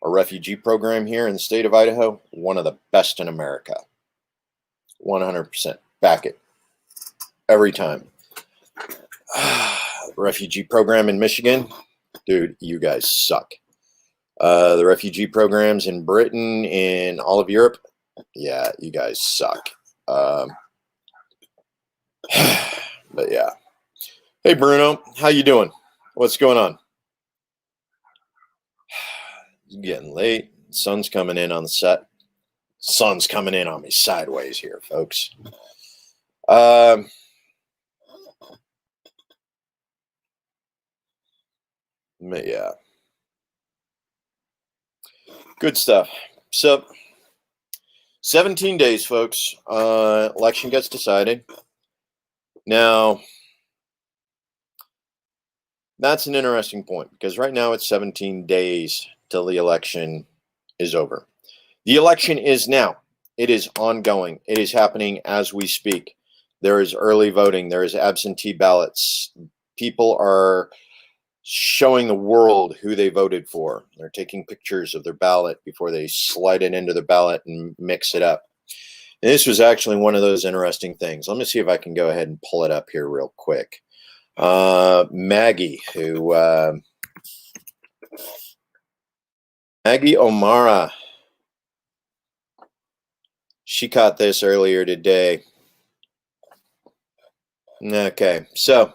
Our refugee program here in the state of Idaho, one of the best in America. 100%. Back it. Every time. Refugee program in Michigan, dude, you guys suck. The refugee programs in Britain, in all of Europe, yeah, you guys suck. But yeah. Hey, Bruno, how you doing? What's going on? It's getting late. Sun's coming in on the set. Sun's coming in on me sideways here, folks. Um, yeah. Good stuff. So, 17 days, folks. Election gets decided. Now, that's an interesting point because right now it's 17 days till the election is over. The election is now. It is ongoing. It is happening as we speak. There is early voting. There is absentee ballots. People are showing the world who they voted for. They're taking pictures of their ballot before they slide it into the ballot and mix it up. And this was actually one of those interesting things. Let me see if I can go ahead and pull it up here real quick. Maggie, Maggie O'Mara, she caught this earlier today. Okay, so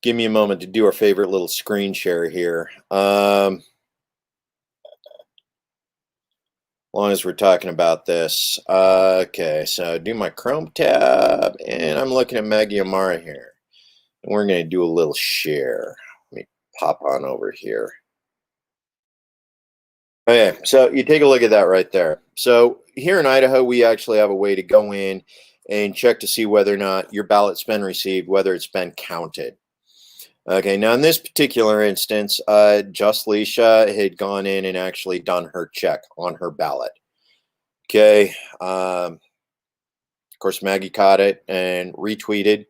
give me a moment to do our favorite little screen share here. As long as we're talking about this. Okay, so do my Chrome tab, and I'm looking at Maggie O'Mara here. And we're going to do a little share. Let me pop on over here. Okay, so you take a look at that right there. So here in Idaho, we actually have a way to go in and check to see whether or not your ballot's been received, whether it's been counted. Okay, now in this particular instance, Just Leisha had gone in and actually done her check on her ballot. Okay, of course, Maggie caught it and retweeted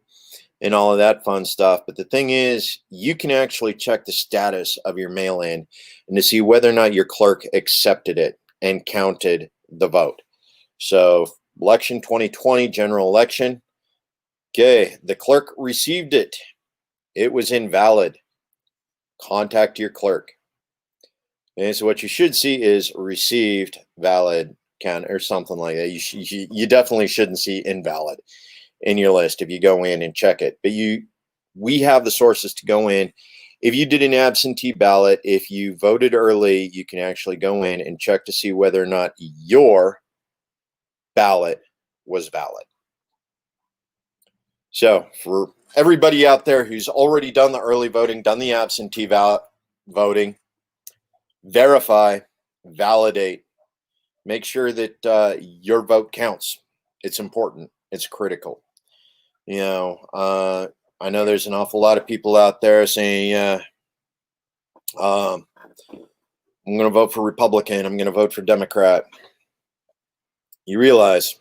and all of that fun stuff. But the thing is, you can actually check the status of your mail-in and to see whether or not your clerk accepted it and counted the vote. So election 2020, general election. Okay, the clerk received it. It was invalid. Contact your clerk. And so what you should see is received, valid, count, or something like that. You definitely shouldn't see invalid in your list if you go in and check it. But we have the sources to go in. If you did an absentee ballot, if you voted early, you can actually go in and check to see whether or not your ballot was valid. So for everybody out there who's already done the early voting, done the absentee ballot voting, verify, validate, make sure that your vote counts. It's important. It's critical. You know, I know there's an awful lot of people out there saying, I'm going to vote for Republican. I'm going to vote for Democrat. You realize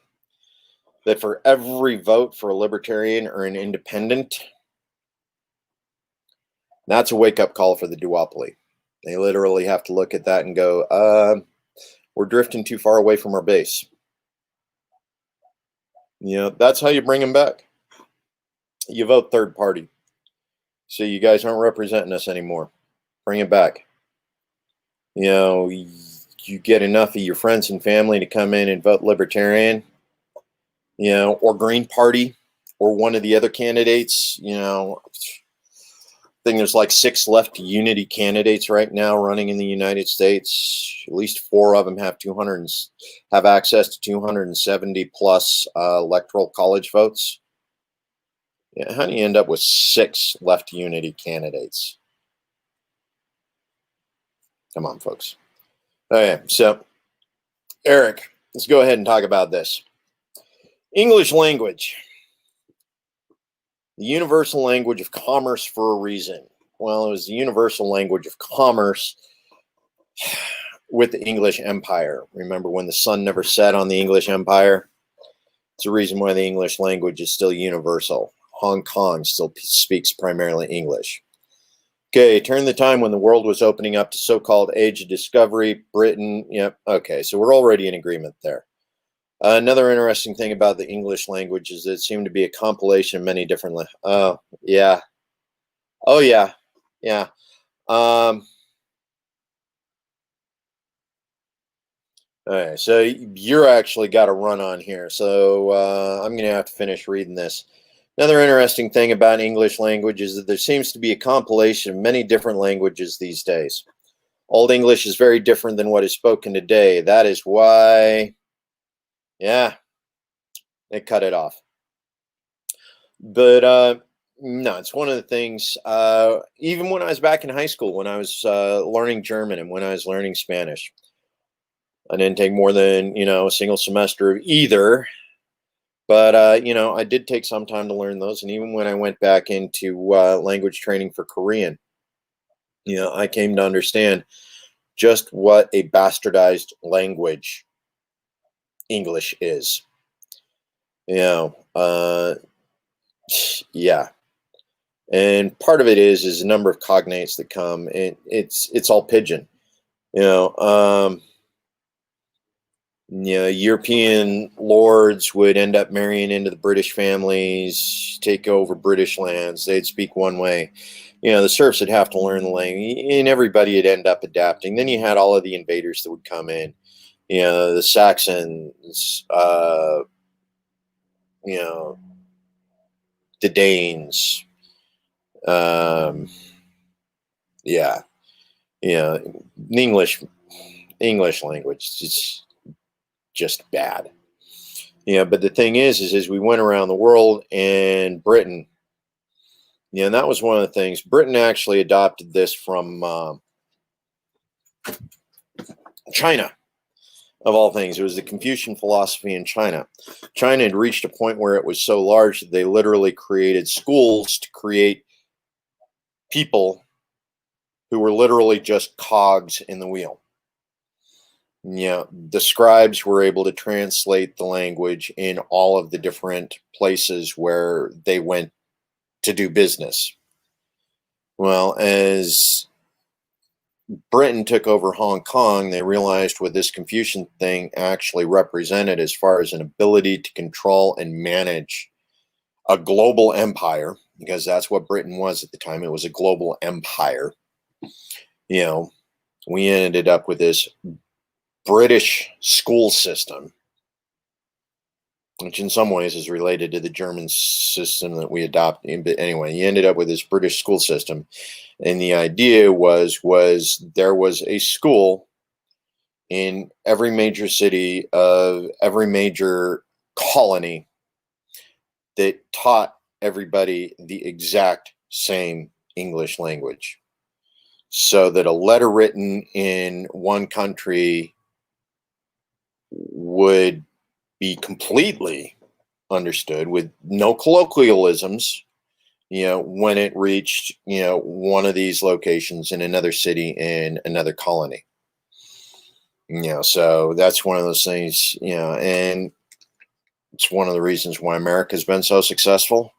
that for every vote for a Libertarian or an Independent, that's a wake-up call for the duopoly. They literally have to look at that and go, we're drifting too far away from our base. You know, that's how you bring them back. You vote third party. So you guys aren't representing us anymore. Bring it back. You know, you get enough of your friends and family to come in and vote Libertarian, you know, or Green Party, or one of the other candidates. You know, I think there's like 6 left unity candidates right now running in the United States. At least 4 of them have access to 270 plus electoral college votes. Yeah, how do you end up with 6 left unity candidates? Come on, folks. Okay, so Eric, let's go ahead and talk about this. English language, the universal language of commerce for a reason. Well, it was the universal language of commerce with the English Empire. Remember when the sun never set on the English Empire? It's the reason why the English language is still universal. Hong Kong still speaks primarily English. Okay, turn the time when the world was opening up to so-called age of discovery, Britain. Yep, okay, so we're already in agreement there. Another interesting thing about the English language is that it seemed to be a compilation of many different. Oh, yeah. Oh, yeah. Yeah. All right, so you're actually got a run on here. So I'm going to have to finish reading this. Another interesting thing about English language is that there seems to be a compilation of many different languages these days. Old English is very different than what is spoken today. That is why, yeah, they cut it off. But no, it's one of the things. Even when I was back in high school, when I was learning German and when I was learning Spanish, I didn't take more than a single semester of either. But I did take some time to learn those, and even when I went back into language training for Korean, I came to understand just what a bastardized language English is. Yeah, and part of it is a number of cognates that come. It's all pigeon. You know, um, European lords would end up marrying into the British families, take over British lands. They'd speak one way. The serfs would have to learn the language, and everybody would end up adapting. Then you had all of the invaders that would come in. The Saxons, the Danes. Yeah, yeah. English language is just bad. But the thing is we went around the world, and Britain, and that was one of the things. Britain actually adopted this from China, of all things. It was the Confucian philosophy in China. China had reached a point where it was so large that they literally created schools to create people who were literally just cogs in the wheel. The scribes were able to translate the language in all of the different places where they went to do business. Well, as Britain took over Hong Kong, they realized what this Confucian thing actually represented as far as an ability to control and manage a global empire, because that's what Britain was at the time. It was a global empire. We ended up with this British school system, which in some ways is related to the German system that we adopted. But anyway, you ended up with this British school system. And the idea was there was a school in every major city of every major colony that taught everybody the exact same English language. So that a letter written in one country would be completely understood with no colloquialisms, when it reached, one of these locations in another city in another colony. So that's one of those things, and it's one of the reasons why America's been so successful,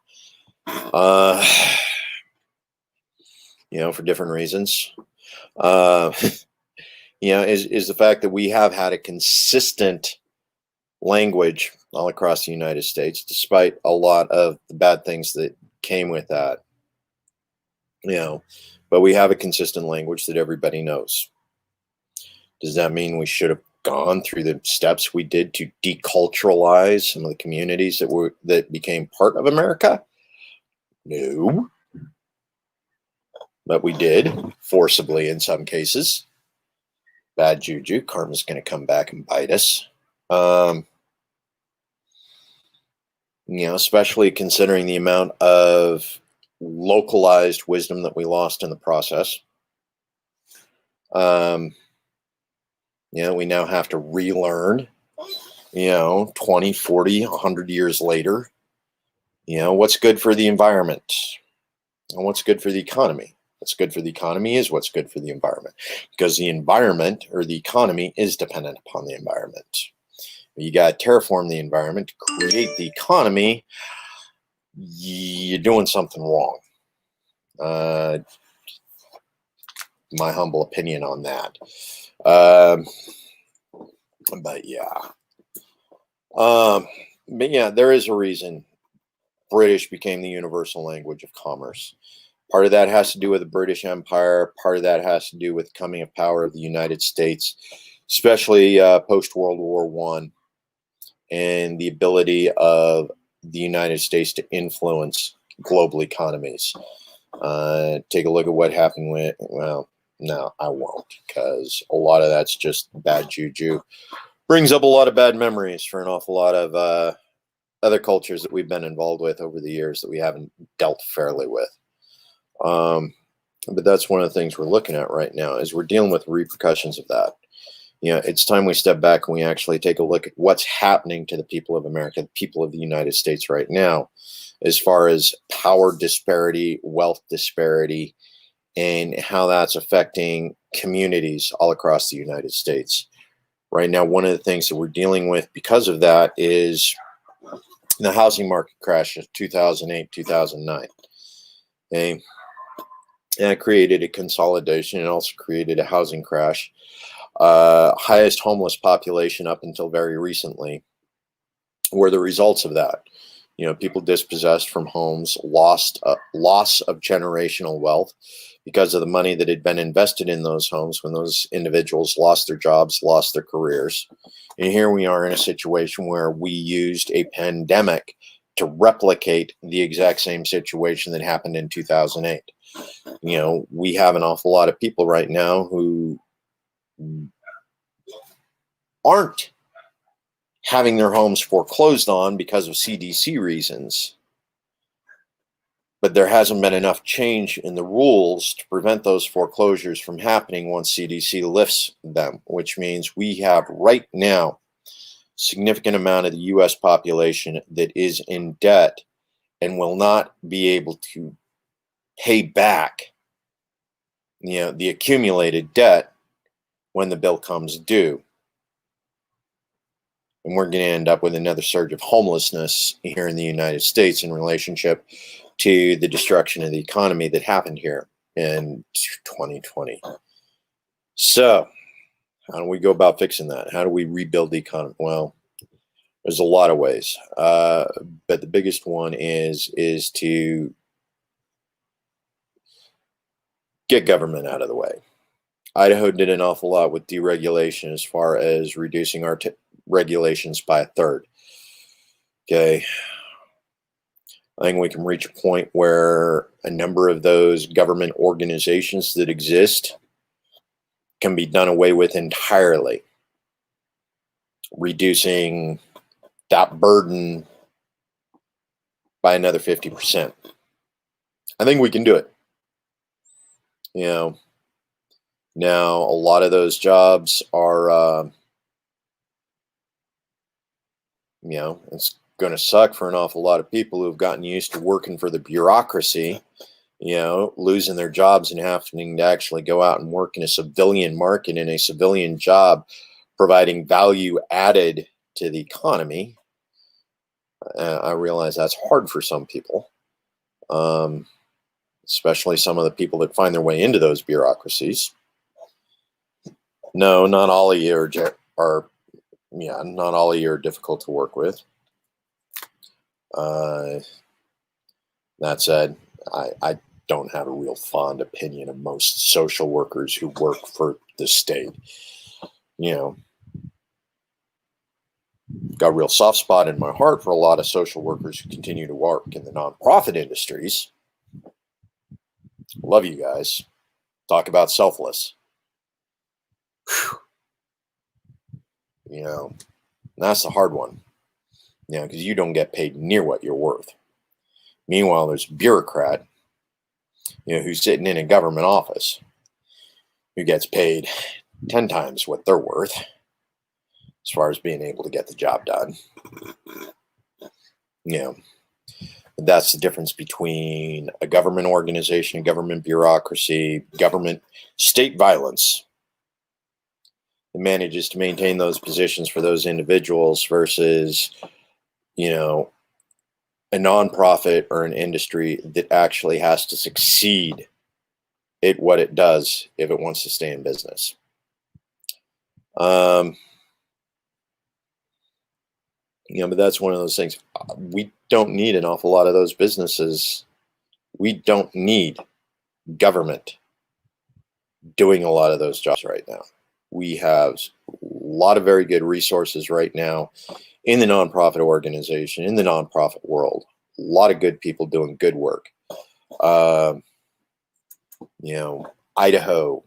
for different reasons. Is the fact that we have had a consistent language all across the United States, despite a lot of the bad things that came with that. But we have a consistent language that everybody knows. Does that mean we should have gone through the steps we did to deculturalize some of the communities that became part of America? No. But we did, forcibly in some cases. Bad juju. Karma's going to come back and bite us. Especially considering the amount of localized wisdom that we lost in the process. We now have to relearn, 20, 40, 100 years later, what's good for the environment and what's good for the economy. What's good for the economy is what's good for the environment, because the environment or the economy is dependent upon the environment. You got to terraform the environment to create the economy. You're doing something wrong. My humble opinion on that. But yeah, there is a reason British became the universal language of commerce. Part of that has to do with the British Empire. Part of that has to do with the coming of power of the United States, especially post World War I, and the ability of the United States to influence global economies. Take a look at what happened with, well, no, I won't, because a lot of that's just bad juju. Brings up a lot of bad memories for an awful lot of other cultures that we've been involved with over the years that we haven't dealt fairly with. But that's one of the things we're looking at right now, is we're dealing with the repercussions of that. It's time we step back and we actually take a look at what's happening to the people of America, the people of the United States right now, as far as power disparity, wealth disparity, and how that's affecting communities all across the United States. Right now, one of the things that we're dealing with because of that is the housing market crash of 2008, 2009. Okay. And it created a consolidation. It also created a housing crash. Highest homeless population up until very recently were the results of that. People dispossessed from homes, loss of generational wealth because of the money that had been invested in those homes when those individuals lost their jobs, lost their careers. And here we are in a situation where we used a pandemic to replicate the exact same situation that happened in 2008. We have an awful lot of people right now who aren't having their homes foreclosed on because of CDC reasons, but there hasn't been enough change in the rules to prevent those foreclosures from happening once CDC lifts them, which means we have right now a significant amount of the US population that is in debt and will not be able to pay back the accumulated debt when the bill comes due. And we're going to end up with another surge of homelessness here in the United States in relationship to the destruction of the economy that happened here in 2020. So, how do we go about fixing that? How do we rebuild the economy? Well, there's a lot of ways, but the biggest one is to get government out of the way. Idaho did an awful lot with deregulation as far as reducing our regulations by a third. Okay. I think we can reach a point where a number of those government organizations that exist can be done away with entirely, reducing that burden by another 50%. I think we can do it. Now a lot of those jobs are, it's going to suck for an awful lot of people who have gotten used to working for the bureaucracy, losing their jobs and having to actually go out and work in a civilian market, in a civilian job, providing value added to the economy. I realize that's hard for some people, especially some of the people that find their way into those bureaucracies. No, not all of you not all of you are difficult to work with. That said, I don't have a real fond opinion of most social workers who work for the state. Got a real soft spot in my heart for a lot of social workers who continue to work in the nonprofit industries. Love you guys. Talk about selfless. That's the hard one. Because you don't get paid near what you're worth. Meanwhile, there's a bureaucrat, who's sitting in a government office who gets paid 10 times what they're worth as far as being able to get the job done. That's the difference between a government organization, government bureaucracy, government state violence that manages to maintain those positions for those individuals versus, a nonprofit or an industry that actually has to succeed at what it does if it wants to stay in business. But that's one of those things. We don't need an awful lot of those businesses. We don't need government doing a lot of those jobs right now. we have a lot of very good resources right now in the nonprofit organization, in the nonprofit world. A lot of good people doing good work. Idaho,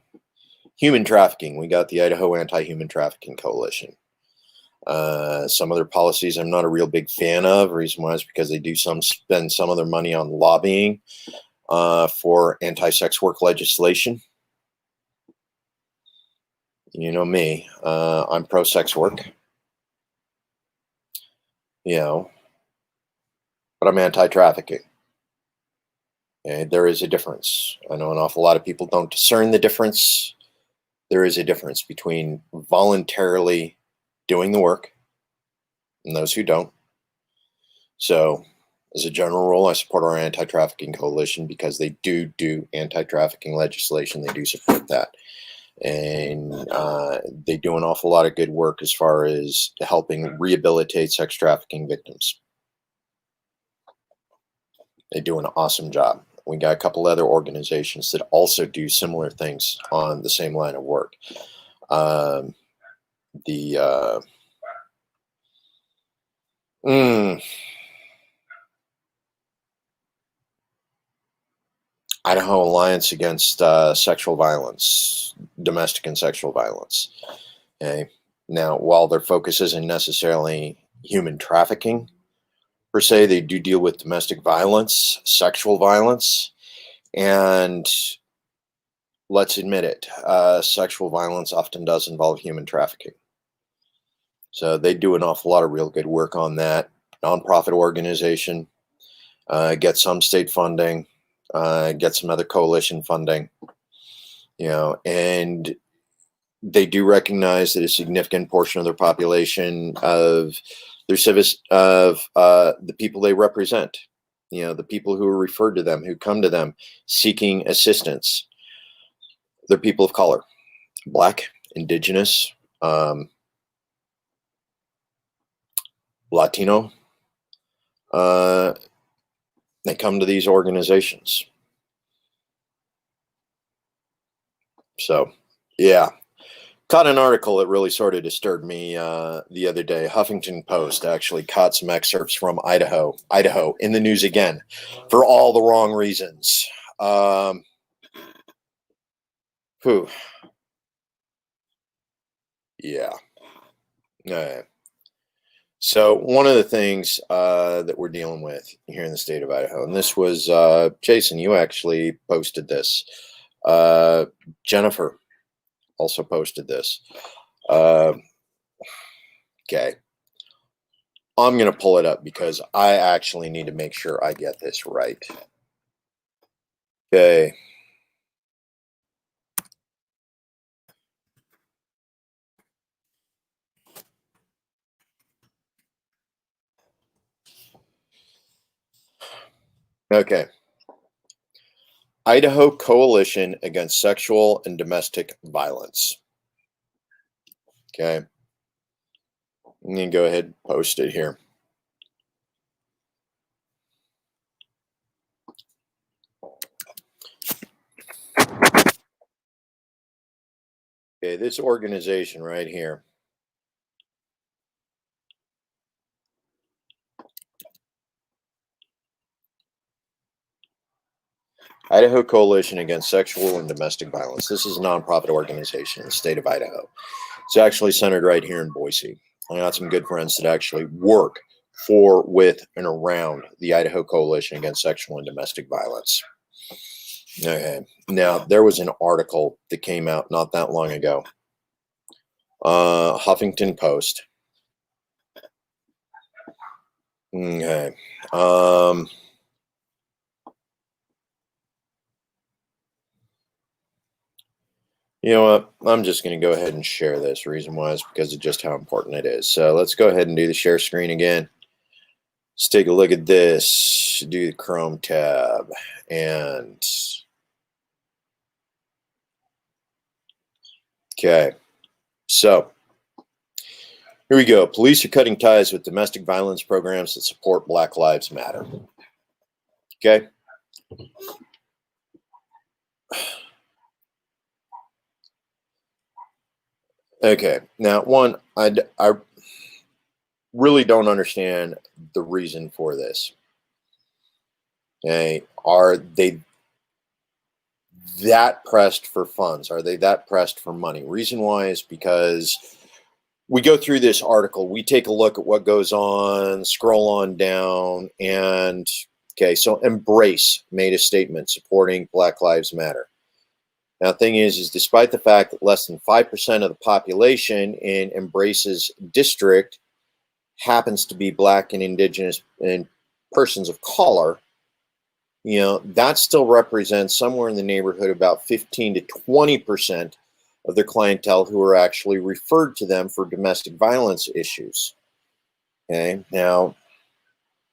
human trafficking. We got the Idaho Anti-Human Trafficking Coalition. Some of their policies I'm not a real big fan of. Reason why is because they do spend some of their money on lobbying for anti-sex work legislation. You know me, I'm pro-sex work. But I'm anti-trafficking. And there is a difference. I know an awful lot of people don't discern the difference. There is a difference between voluntarily doing the work and those who don't. So, as a general rule, I support our anti-trafficking coalition because they do anti-trafficking legislation. They do support that. And they do an awful lot of good work as far as helping rehabilitate sex trafficking victims. They do an awesome job. We got a couple other organizations that also do similar things on the same line of work. Idaho Alliance Against Sexual Violence, Domestic and Sexual Violence. Okay. Now, while their focus isn't necessarily human trafficking, per se, they do deal with domestic violence, sexual violence, and let's admit it, sexual violence often does involve human trafficking. So they do an awful lot of real good work on that. Nonprofit organization, get some state funding, get some other coalition funding, and they do recognize that a significant portion of their population of their the people they represent, the people who are referred to them, who come to them seeking assistance, they're people of color, Black, Indigenous, Latino. They come to these organizations. So, yeah. Caught an article that really sort of disturbed me the other day. Huffington Post actually caught some excerpts from Idaho in the news again for all the wrong reasons. Yeah. So one of the things that we're dealing with here in the state of Idaho, and this was Jason, you actually posted this. Jennifer also posted this. Okay. I'm going to pull it up because I actually need to make sure I get this right. Okay. Okay. Idaho Coalition Against Sexual and Domestic Violence. Okay. I'm going to go ahead and post it here. Okay, this organization right here. Idaho Coalition Against Sexual and Domestic Violence. This is a nonprofit organization in the state of Idaho. It's actually centered right here in Boise. I got some good friends that actually work for, with, and around the Idaho Coalition Against Sexual and Domestic Violence. Okay. Now, there was an article that came out not that long ago. Huffington Post. Okay. You know what? I'm just going to go ahead and share this. Reason why is because of just how important it is. So let's go ahead and do the share screen again. Let's take a look at this. Do the Chrome tab. And okay. So here we go. Police are cutting ties with domestic violence programs that support Black Lives Matter. Okay. Okay, now one, I really don't understand the reason for this. Okay, are they that pressed for funds? Are they that pressed for money? Reason why is because we go through this article, we take a look at what goes on, scroll on down, and okay, so Embrace made a statement supporting Black Lives Matter. Now, the thing is despite the fact that less than 5% of the population in Embrace's district happens to be Black and Indigenous and persons of color, that still represents somewhere in the neighborhood about 15 to 20% of their clientele who are actually referred to them for domestic violence issues. Okay, now,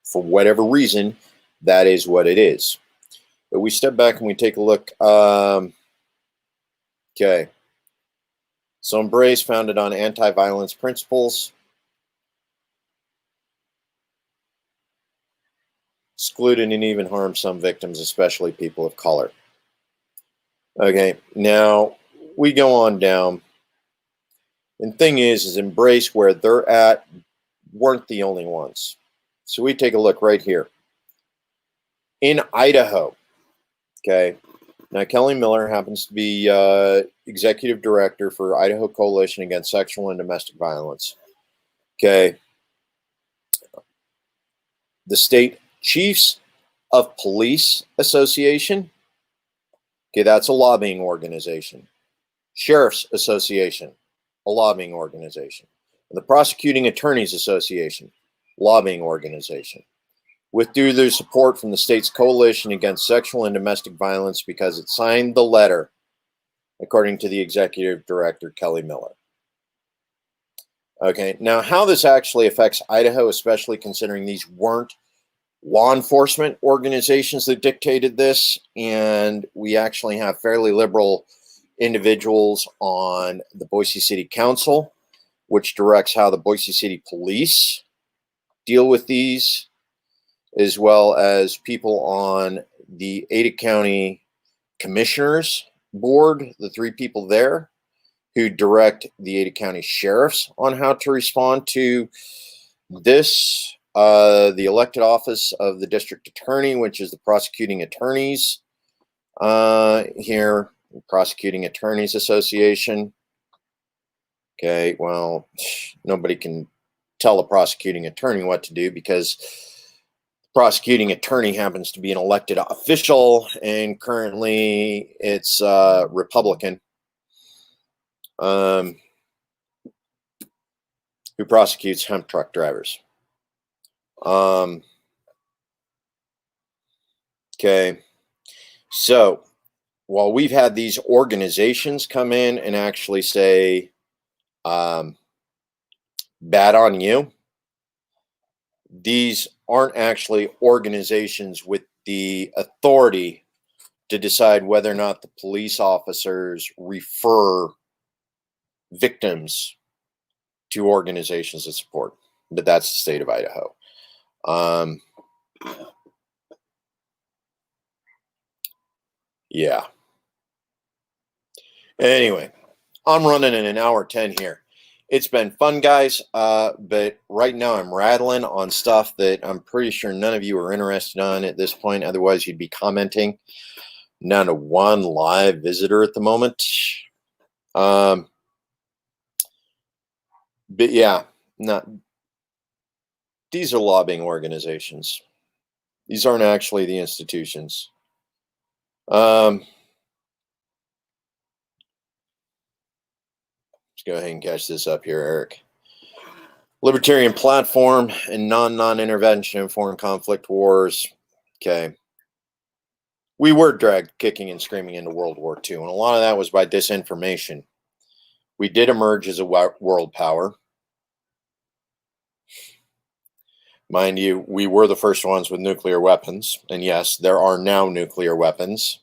for whatever reason, that is what it is. But we step back and we take a look. Okay, so Embrace, founded on anti-violence principles, excluded and even harmed some victims, especially people of color. Okay, now we go on down. And thing is Embrace, where they're at, weren't the only ones. So we take a look right here. In Idaho, okay, now Kelly Miller happens to be executive director for Idaho Coalition Against Sexual and Domestic Violence. Okay, the State Chiefs of Police Association, okay, that's a lobbying organization. Sheriff's Association, a lobbying organization. And the Prosecuting Attorneys Association, lobbying organization, withdrew their support from the state's coalition against sexual and domestic violence because it signed the letter, according to the executive director, Kelly Miller. Okay, now how this actually affects Idaho, especially considering these weren't law enforcement organizations that dictated this, and we actually have fairly liberal individuals on the Boise City Council, which directs how the Boise City Police deal with these, as well as people on the Ada County Commissioners Board, the 3 people there who direct the Ada County Sheriffs on how to respond to this, the elected office of the District Attorney, which is the Prosecuting Attorneys here, Prosecuting Attorneys Association. Okay, well, nobody can tell a prosecuting attorney what to do because the prosecuting attorney happens to be an elected official, and currently it's Republican, who prosecutes hemp truck drivers. Okay, so while we've had these organizations come in and actually say, bad on you, these aren't actually organizations with the authority to decide whether or not the police officers refer victims to organizations of support. But that's the state of Idaho. Yeah. Anyway, I'm running in an hour 10 here. It's been fun, guys, but right now I'm rattling on stuff that I'm pretty sure none of you are interested on at this point. Otherwise, you'd be commenting. Down to 1 live visitor at the moment. But yeah, these are lobbying organizations. These aren't actually the institutions. Let's go ahead and catch this up here, Eric. Libertarian platform and non-intervention in foreign conflict wars. Okay. We were dragged kicking and screaming into World War II, and a lot of that was by disinformation. We did emerge as a world power. Mind you, we were the first ones with nuclear weapons, and yes, there are now nuclear weapons.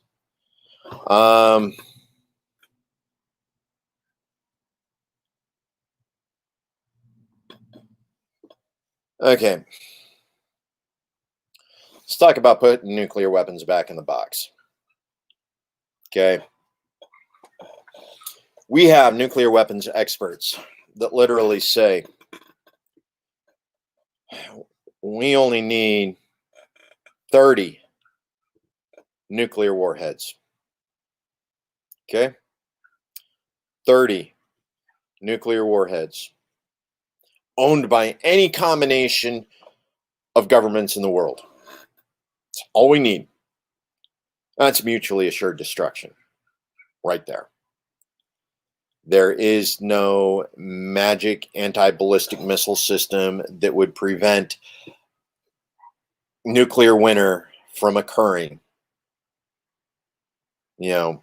Okay. Let's talk about putting nuclear weapons back in the box. Okay. We have nuclear weapons experts that literally say we only need 30 nuclear warheads. Okay? 30 nuclear warheads owned by any combination of governments in the world. That's all we need. That's mutually assured destruction right there. There is no magic anti-ballistic missile system that would prevent nuclear winter from occurring. You know,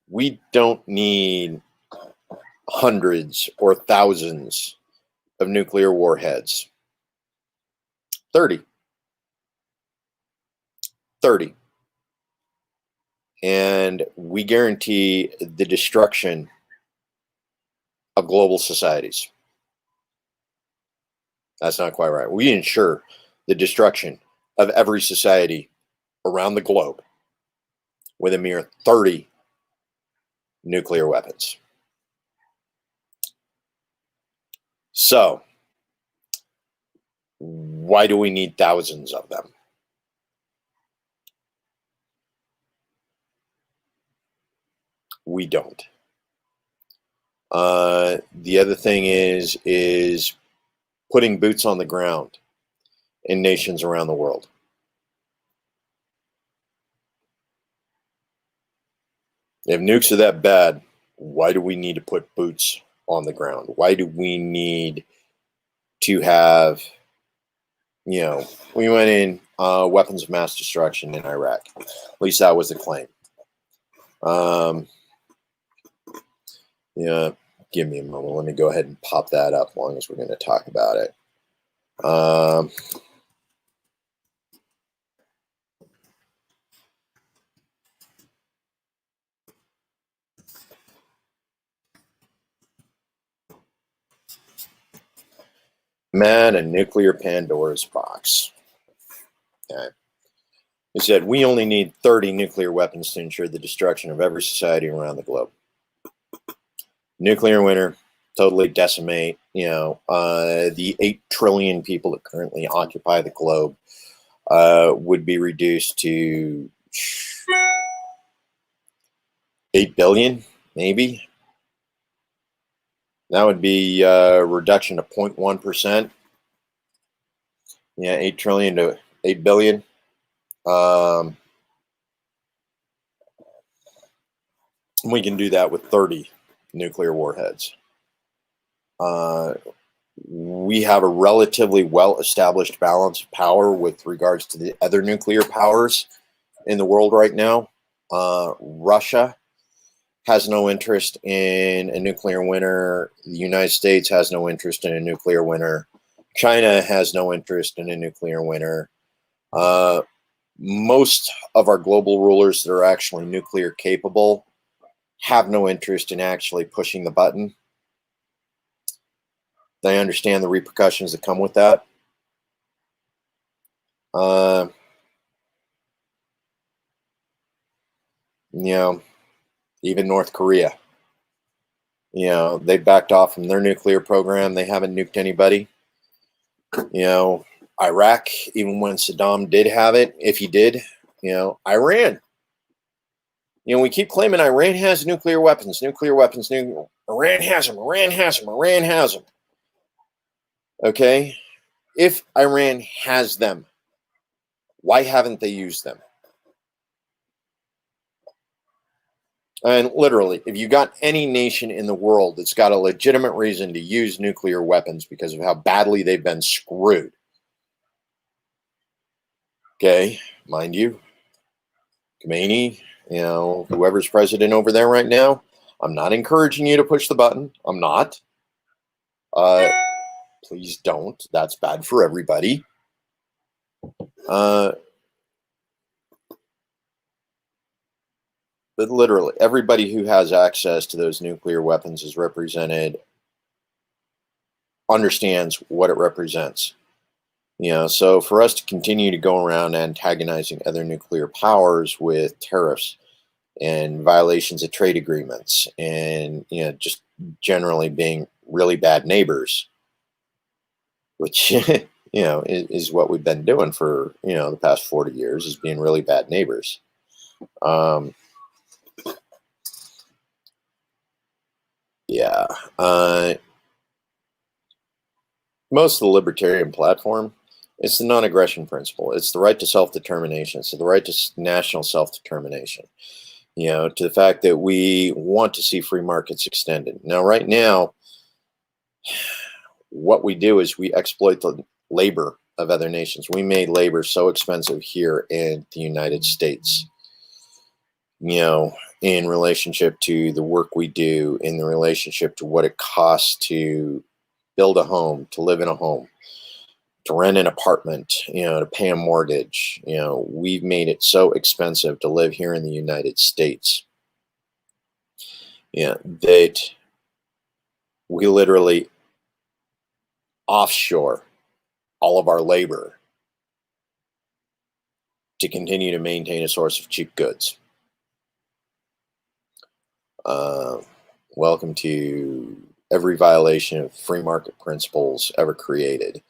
we don't need hundreds or thousands of nuclear warheads. 30. 30. And we guarantee the destruction of global societies. That's not quite right. We ensure the destruction of every society around the globe with a mere 30 nuclear weapons. So, why do we need thousands of them? We don't. The other thing is putting boots on the ground in nations around the world. If nukes are that bad, why do we need to put boots on the ground? Why do we need to have, we went in weapons of mass destruction in Iraq. At least that was the claim. Give me a moment. Let me go ahead and pop that up as long as we're going to talk about it. Man, a nuclear Pandora's box. Okay. He said, we only need 30 nuclear weapons to ensure the destruction of every society around the globe. Nuclear winter, totally decimate, the 8 trillion people that currently occupy the globe would be reduced to 8 billion, maybe. That would be a reduction of 0.1%. 8 trillion to 8 billion. We can do that with 30 nuclear warheads. We have a relatively well-established balance of power with regards to the other nuclear powers in the world right now. Russia has no interest in a nuclear winter. The United States has no interest in a nuclear winter. China has no interest in a nuclear winter. Most of our global rulers that are actually nuclear capable have no interest in actually pushing the button. They understand the repercussions that come with that. Even North Korea, they backed off from their nuclear program. They haven't nuked anybody. Iraq, even when Saddam did have it, if he did, Iran. We keep claiming Iran has nuclear weapons. Iran has them. Okay? If Iran has them, why haven't they used them? And literally, if you got any nation in the world that's got a legitimate reason to use nuclear weapons because of how badly they've been screwed, okay, mind you, Khomeini, whoever's president over there right now, I'm not encouraging you to push the button. I'm not. Please don't. That's bad for everybody. But literally, everybody who has access to those nuclear weapons is represented, understands what it represents. So for us to continue to go around antagonizing other nuclear powers with tariffs and violations of trade agreements, and just generally being really bad neighbors, which is what we've been doing for the past 40 years, is being really bad neighbors. Yeah. Most of the libertarian platform, it's the non-aggression principle. It's the right to self-determination. It's the right to national self-determination. To the fact that we want to see free markets extended. Now, right now, what we do is we exploit the labor of other nations. We made labor so expensive here in the United States, in relationship to the work we do, in the relationship to what it costs to build a home, to live in a home, to rent an apartment, to pay a mortgage. We've made it so expensive to live here in the United States, that we literally offshore all of our labor to continue to maintain a source of cheap goods. Welcome to every violation of free market principles ever created.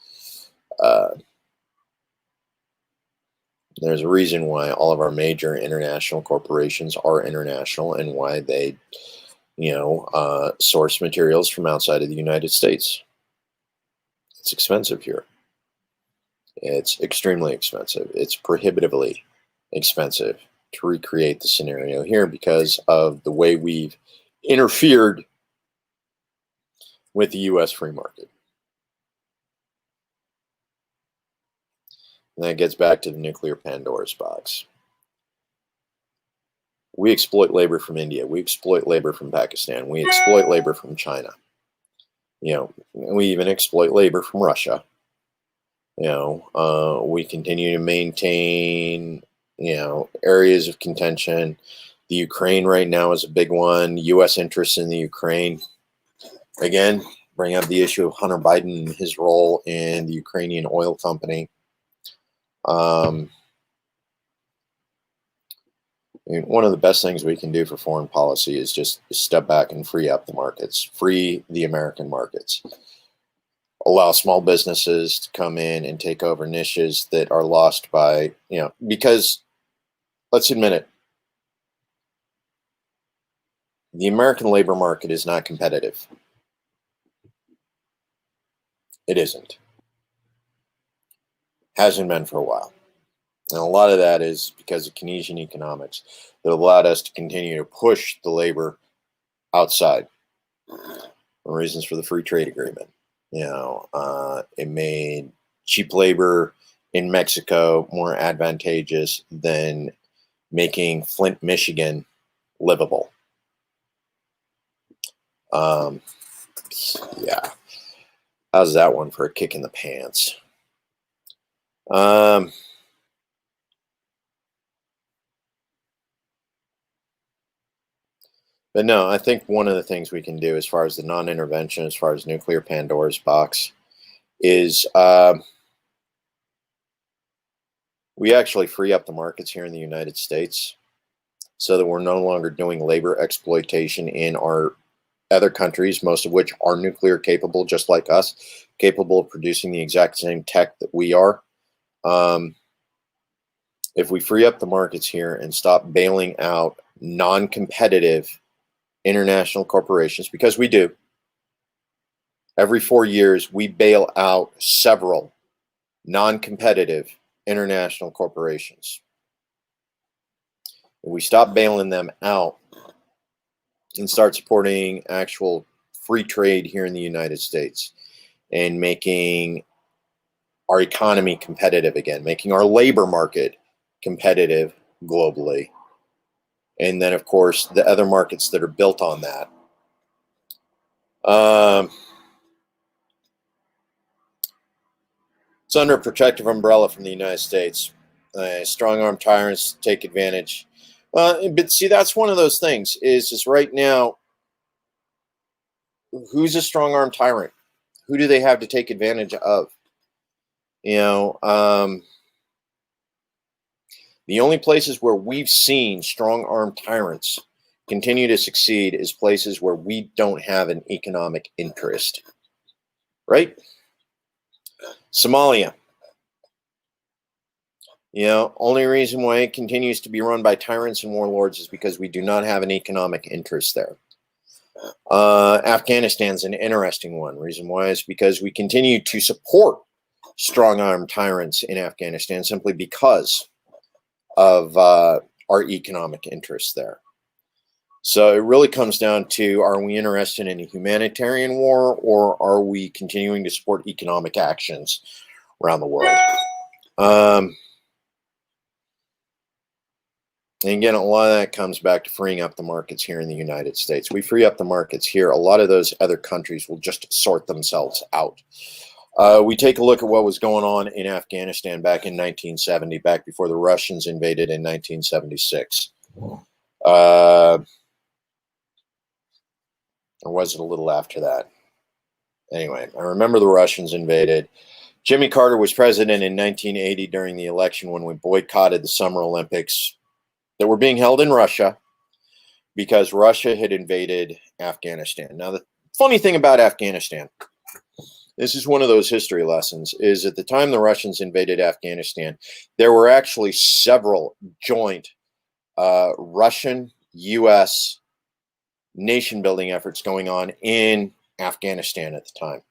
There's a reason why all of our major international corporations are international, and why they, source materials from outside of the United States. It's expensive here. It's extremely expensive. It's prohibitively expensive to recreate the scenario here because of the way we've interfered with the U.S. free market. And that gets back to the nuclear Pandora's box. We exploit labor from India. We exploit labor from Pakistan. We exploit labor from China. We even exploit labor from Russia. We continue to maintain, areas of contention. The Ukraine right now is a big one. U.S. interests in the Ukraine. Again, bring up the issue of Hunter Biden and his role in the Ukrainian oil company. One of the best things we can do for foreign policy is just step back and free up the markets, free the American markets, allow small businesses to come in and take over niches that are lost by, because let's admit it, the American labor market is not competitive. It isn't. Hasn't been for a while. And a lot of that is because of Keynesian economics that allowed us to continue to push the labor outside. The reasons for the free trade agreement. It made cheap labor in Mexico more advantageous than making Flint, Michigan livable. Yeah. How's that one for a kick in the pants? But no, I think one of the things we can do as far as the non-intervention, as far as nuclear Pandora's box, is we actually free up the markets here in the United States so that we're no longer doing labor exploitation in our other countries, most of which are nuclear capable, just like us, capable of producing the exact same tech that we are. If we free up the markets here and stop bailing out non-competitive international corporations, because we do, every 4 years we bail out several non-competitive international corporations. If we stop bailing them out and start supporting actual free trade here in the United States and making our economy competitive again, making our labor market competitive globally, and then of course the other markets that are built on that. It's under a protective umbrella from the United States. Strong-arm tyrants take advantage. But see, that's one of those things, is just right now, who's a strong-arm tyrant? Who do they have to take advantage of? The only places where we've seen strong-armed tyrants continue to succeed is places where we don't have an economic interest, right? Somalia. Only reason why it continues to be run by tyrants and warlords is because we do not have an economic interest there. Afghanistan's an interesting one. Reason why is because we continue to support strong-armed tyrants in Afghanistan simply because of our economic interests there. So it really comes down to, are we interested in a humanitarian war, or are we continuing to support economic actions around the world? And again, a lot of that comes back to freeing up the markets here in the United States. We free up the markets here, a lot of those other countries will just sort themselves out. We take a look at what was going on in Afghanistan back in 1970, back before the Russians invaded in 1976. Or was it a little after that? Anyway, I remember the Russians invaded. Jimmy Carter was president in 1980 during the election when we boycotted the Summer Olympics that were being held in Russia because Russia had invaded Afghanistan. Now, the funny thing about Afghanistan, this is one of those history lessons, is at the time the Russians invaded Afghanistan, there were actually several joint Russian-U.S. nation-building efforts going on in Afghanistan at the time.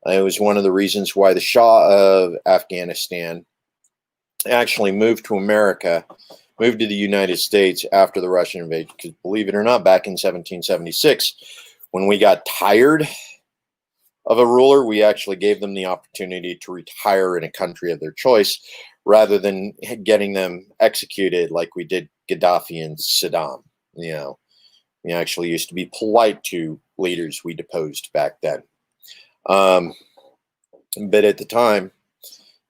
It was one of the reasons why the Shah of Afghanistan actually moved to America, moved to the United States after the Russian invasion, because believe it or not, back in 1776, when we got tired of a ruler, we actually gave them the opportunity to retire in a country of their choice rather than getting them executed like we did Gaddafi and Saddam. We actually used to be polite to leaders we deposed back then. But at the time,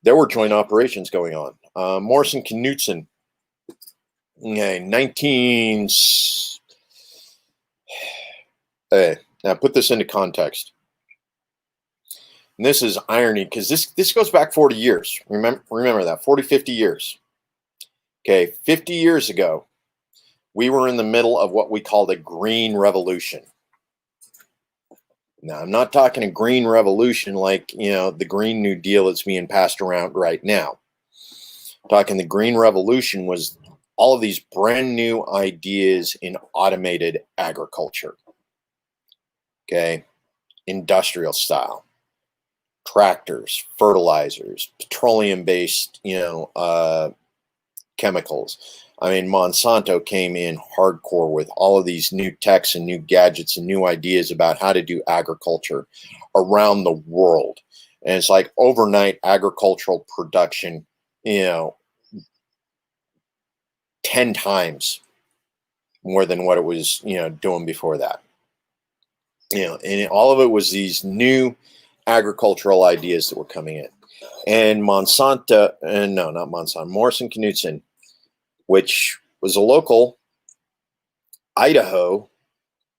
there were joint operations going on. Morrison-Knudsen, now put this into context. And this is irony, because this goes back 40 years. Remember that, 40, 50 years. Okay, 50 years ago, we were in the middle of what we call the Green Revolution. Now, I'm not talking a green revolution like, the Green New Deal that's being passed around right now. I'm talking the Green Revolution was all of these brand new ideas in automated agriculture. Okay, industrial style. Tractors, fertilizers, petroleum-based, chemicals. I mean, Monsanto came in hardcore with all of these new techs and new gadgets and new ideas about how to do agriculture around the world. And it's like overnight agricultural production, 10 times more than what it was, doing before that. And all of it was these new agricultural ideas that were coming in. And Monsanto, no, not Monsanto, Morrison-Knudsen, which was a local Idaho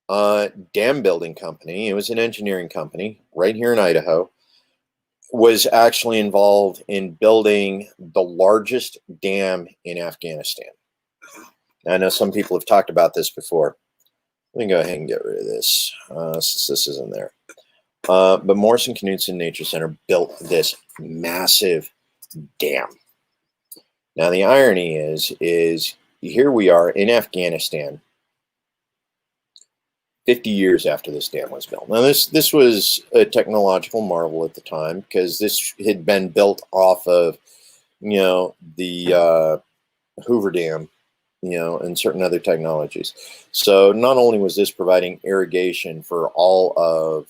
dam building company. It was an engineering company right here in Idaho, was actually involved in building the largest dam in Afghanistan. I know some people have talked about this before. Let me go ahead and get rid of this since this isn't there. But Morrison-Knudsen Nature Center built this massive dam. Now, the irony is here we are in Afghanistan 50 years after this dam was built. Now, this was a technological marvel at the time because this had been built off of, the Hoover Dam, and certain other technologies. So not only was this providing irrigation for all of,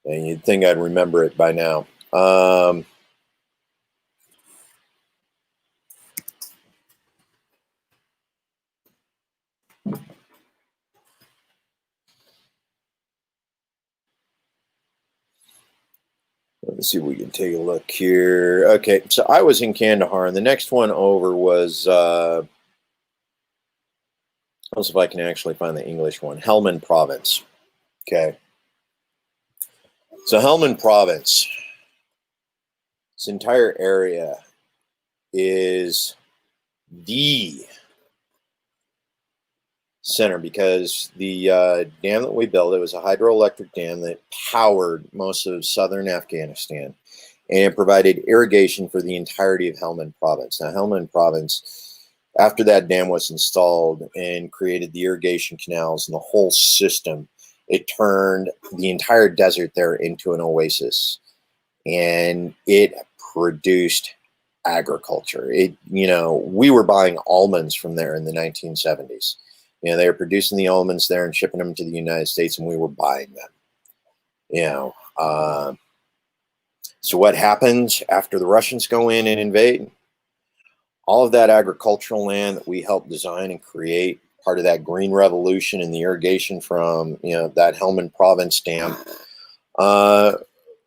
and you'd think I'd remember it by now. Let's see if we can take a look here. Okay, so I was in Kandahar, and the next one over was, let's see if I can actually find the English one, Helmand Province. Okay. So Helmand Province This entire area is the center because the dam that we built, it was a hydroelectric dam that powered most of southern Afghanistan, and it provided irrigation for the entirety of Helmand province. Now, Helmand province, after that dam was installed and created the irrigation canals and the whole system, it turned the entire desert there into an oasis, and it produced agriculture. We were buying almonds from there in the 1970s. They were producing the almonds there and shipping them to the United States, and we were buying them. So what happens after the Russians go in and invade? All of that agricultural land that we helped design and create, part of that green revolution and the irrigation from that Helmand province dam,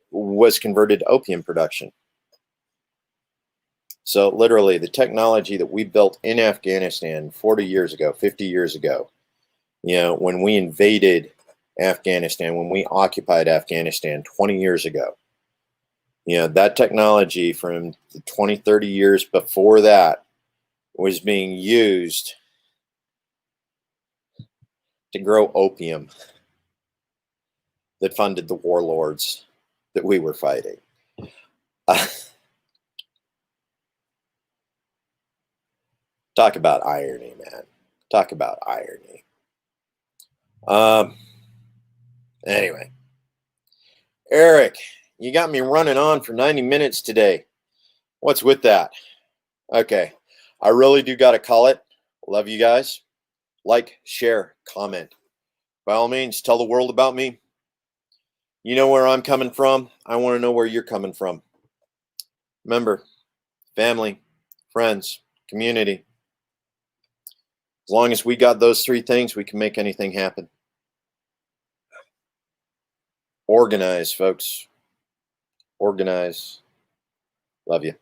was converted to opium production. So literally the technology that we built in Afghanistan 40 years ago, 50 years ago, when we invaded Afghanistan, when we occupied Afghanistan 20 years ago, that technology from the 20, 30 years before that was being used to grow opium that funded the warlords that we were fighting. Talk about irony, man. Talk about irony. Anyway, Eric, you got me running on for 90 minutes today. What's with that? Okay, I really do got to call it. Love you guys. Like, share, comment. By all means, tell the world about me. You know where I'm coming from. I want to know where you're coming from. Remember, family, friends, community. As long as we got those three things, we can make anything happen. Organize, folks. Organize. Love you.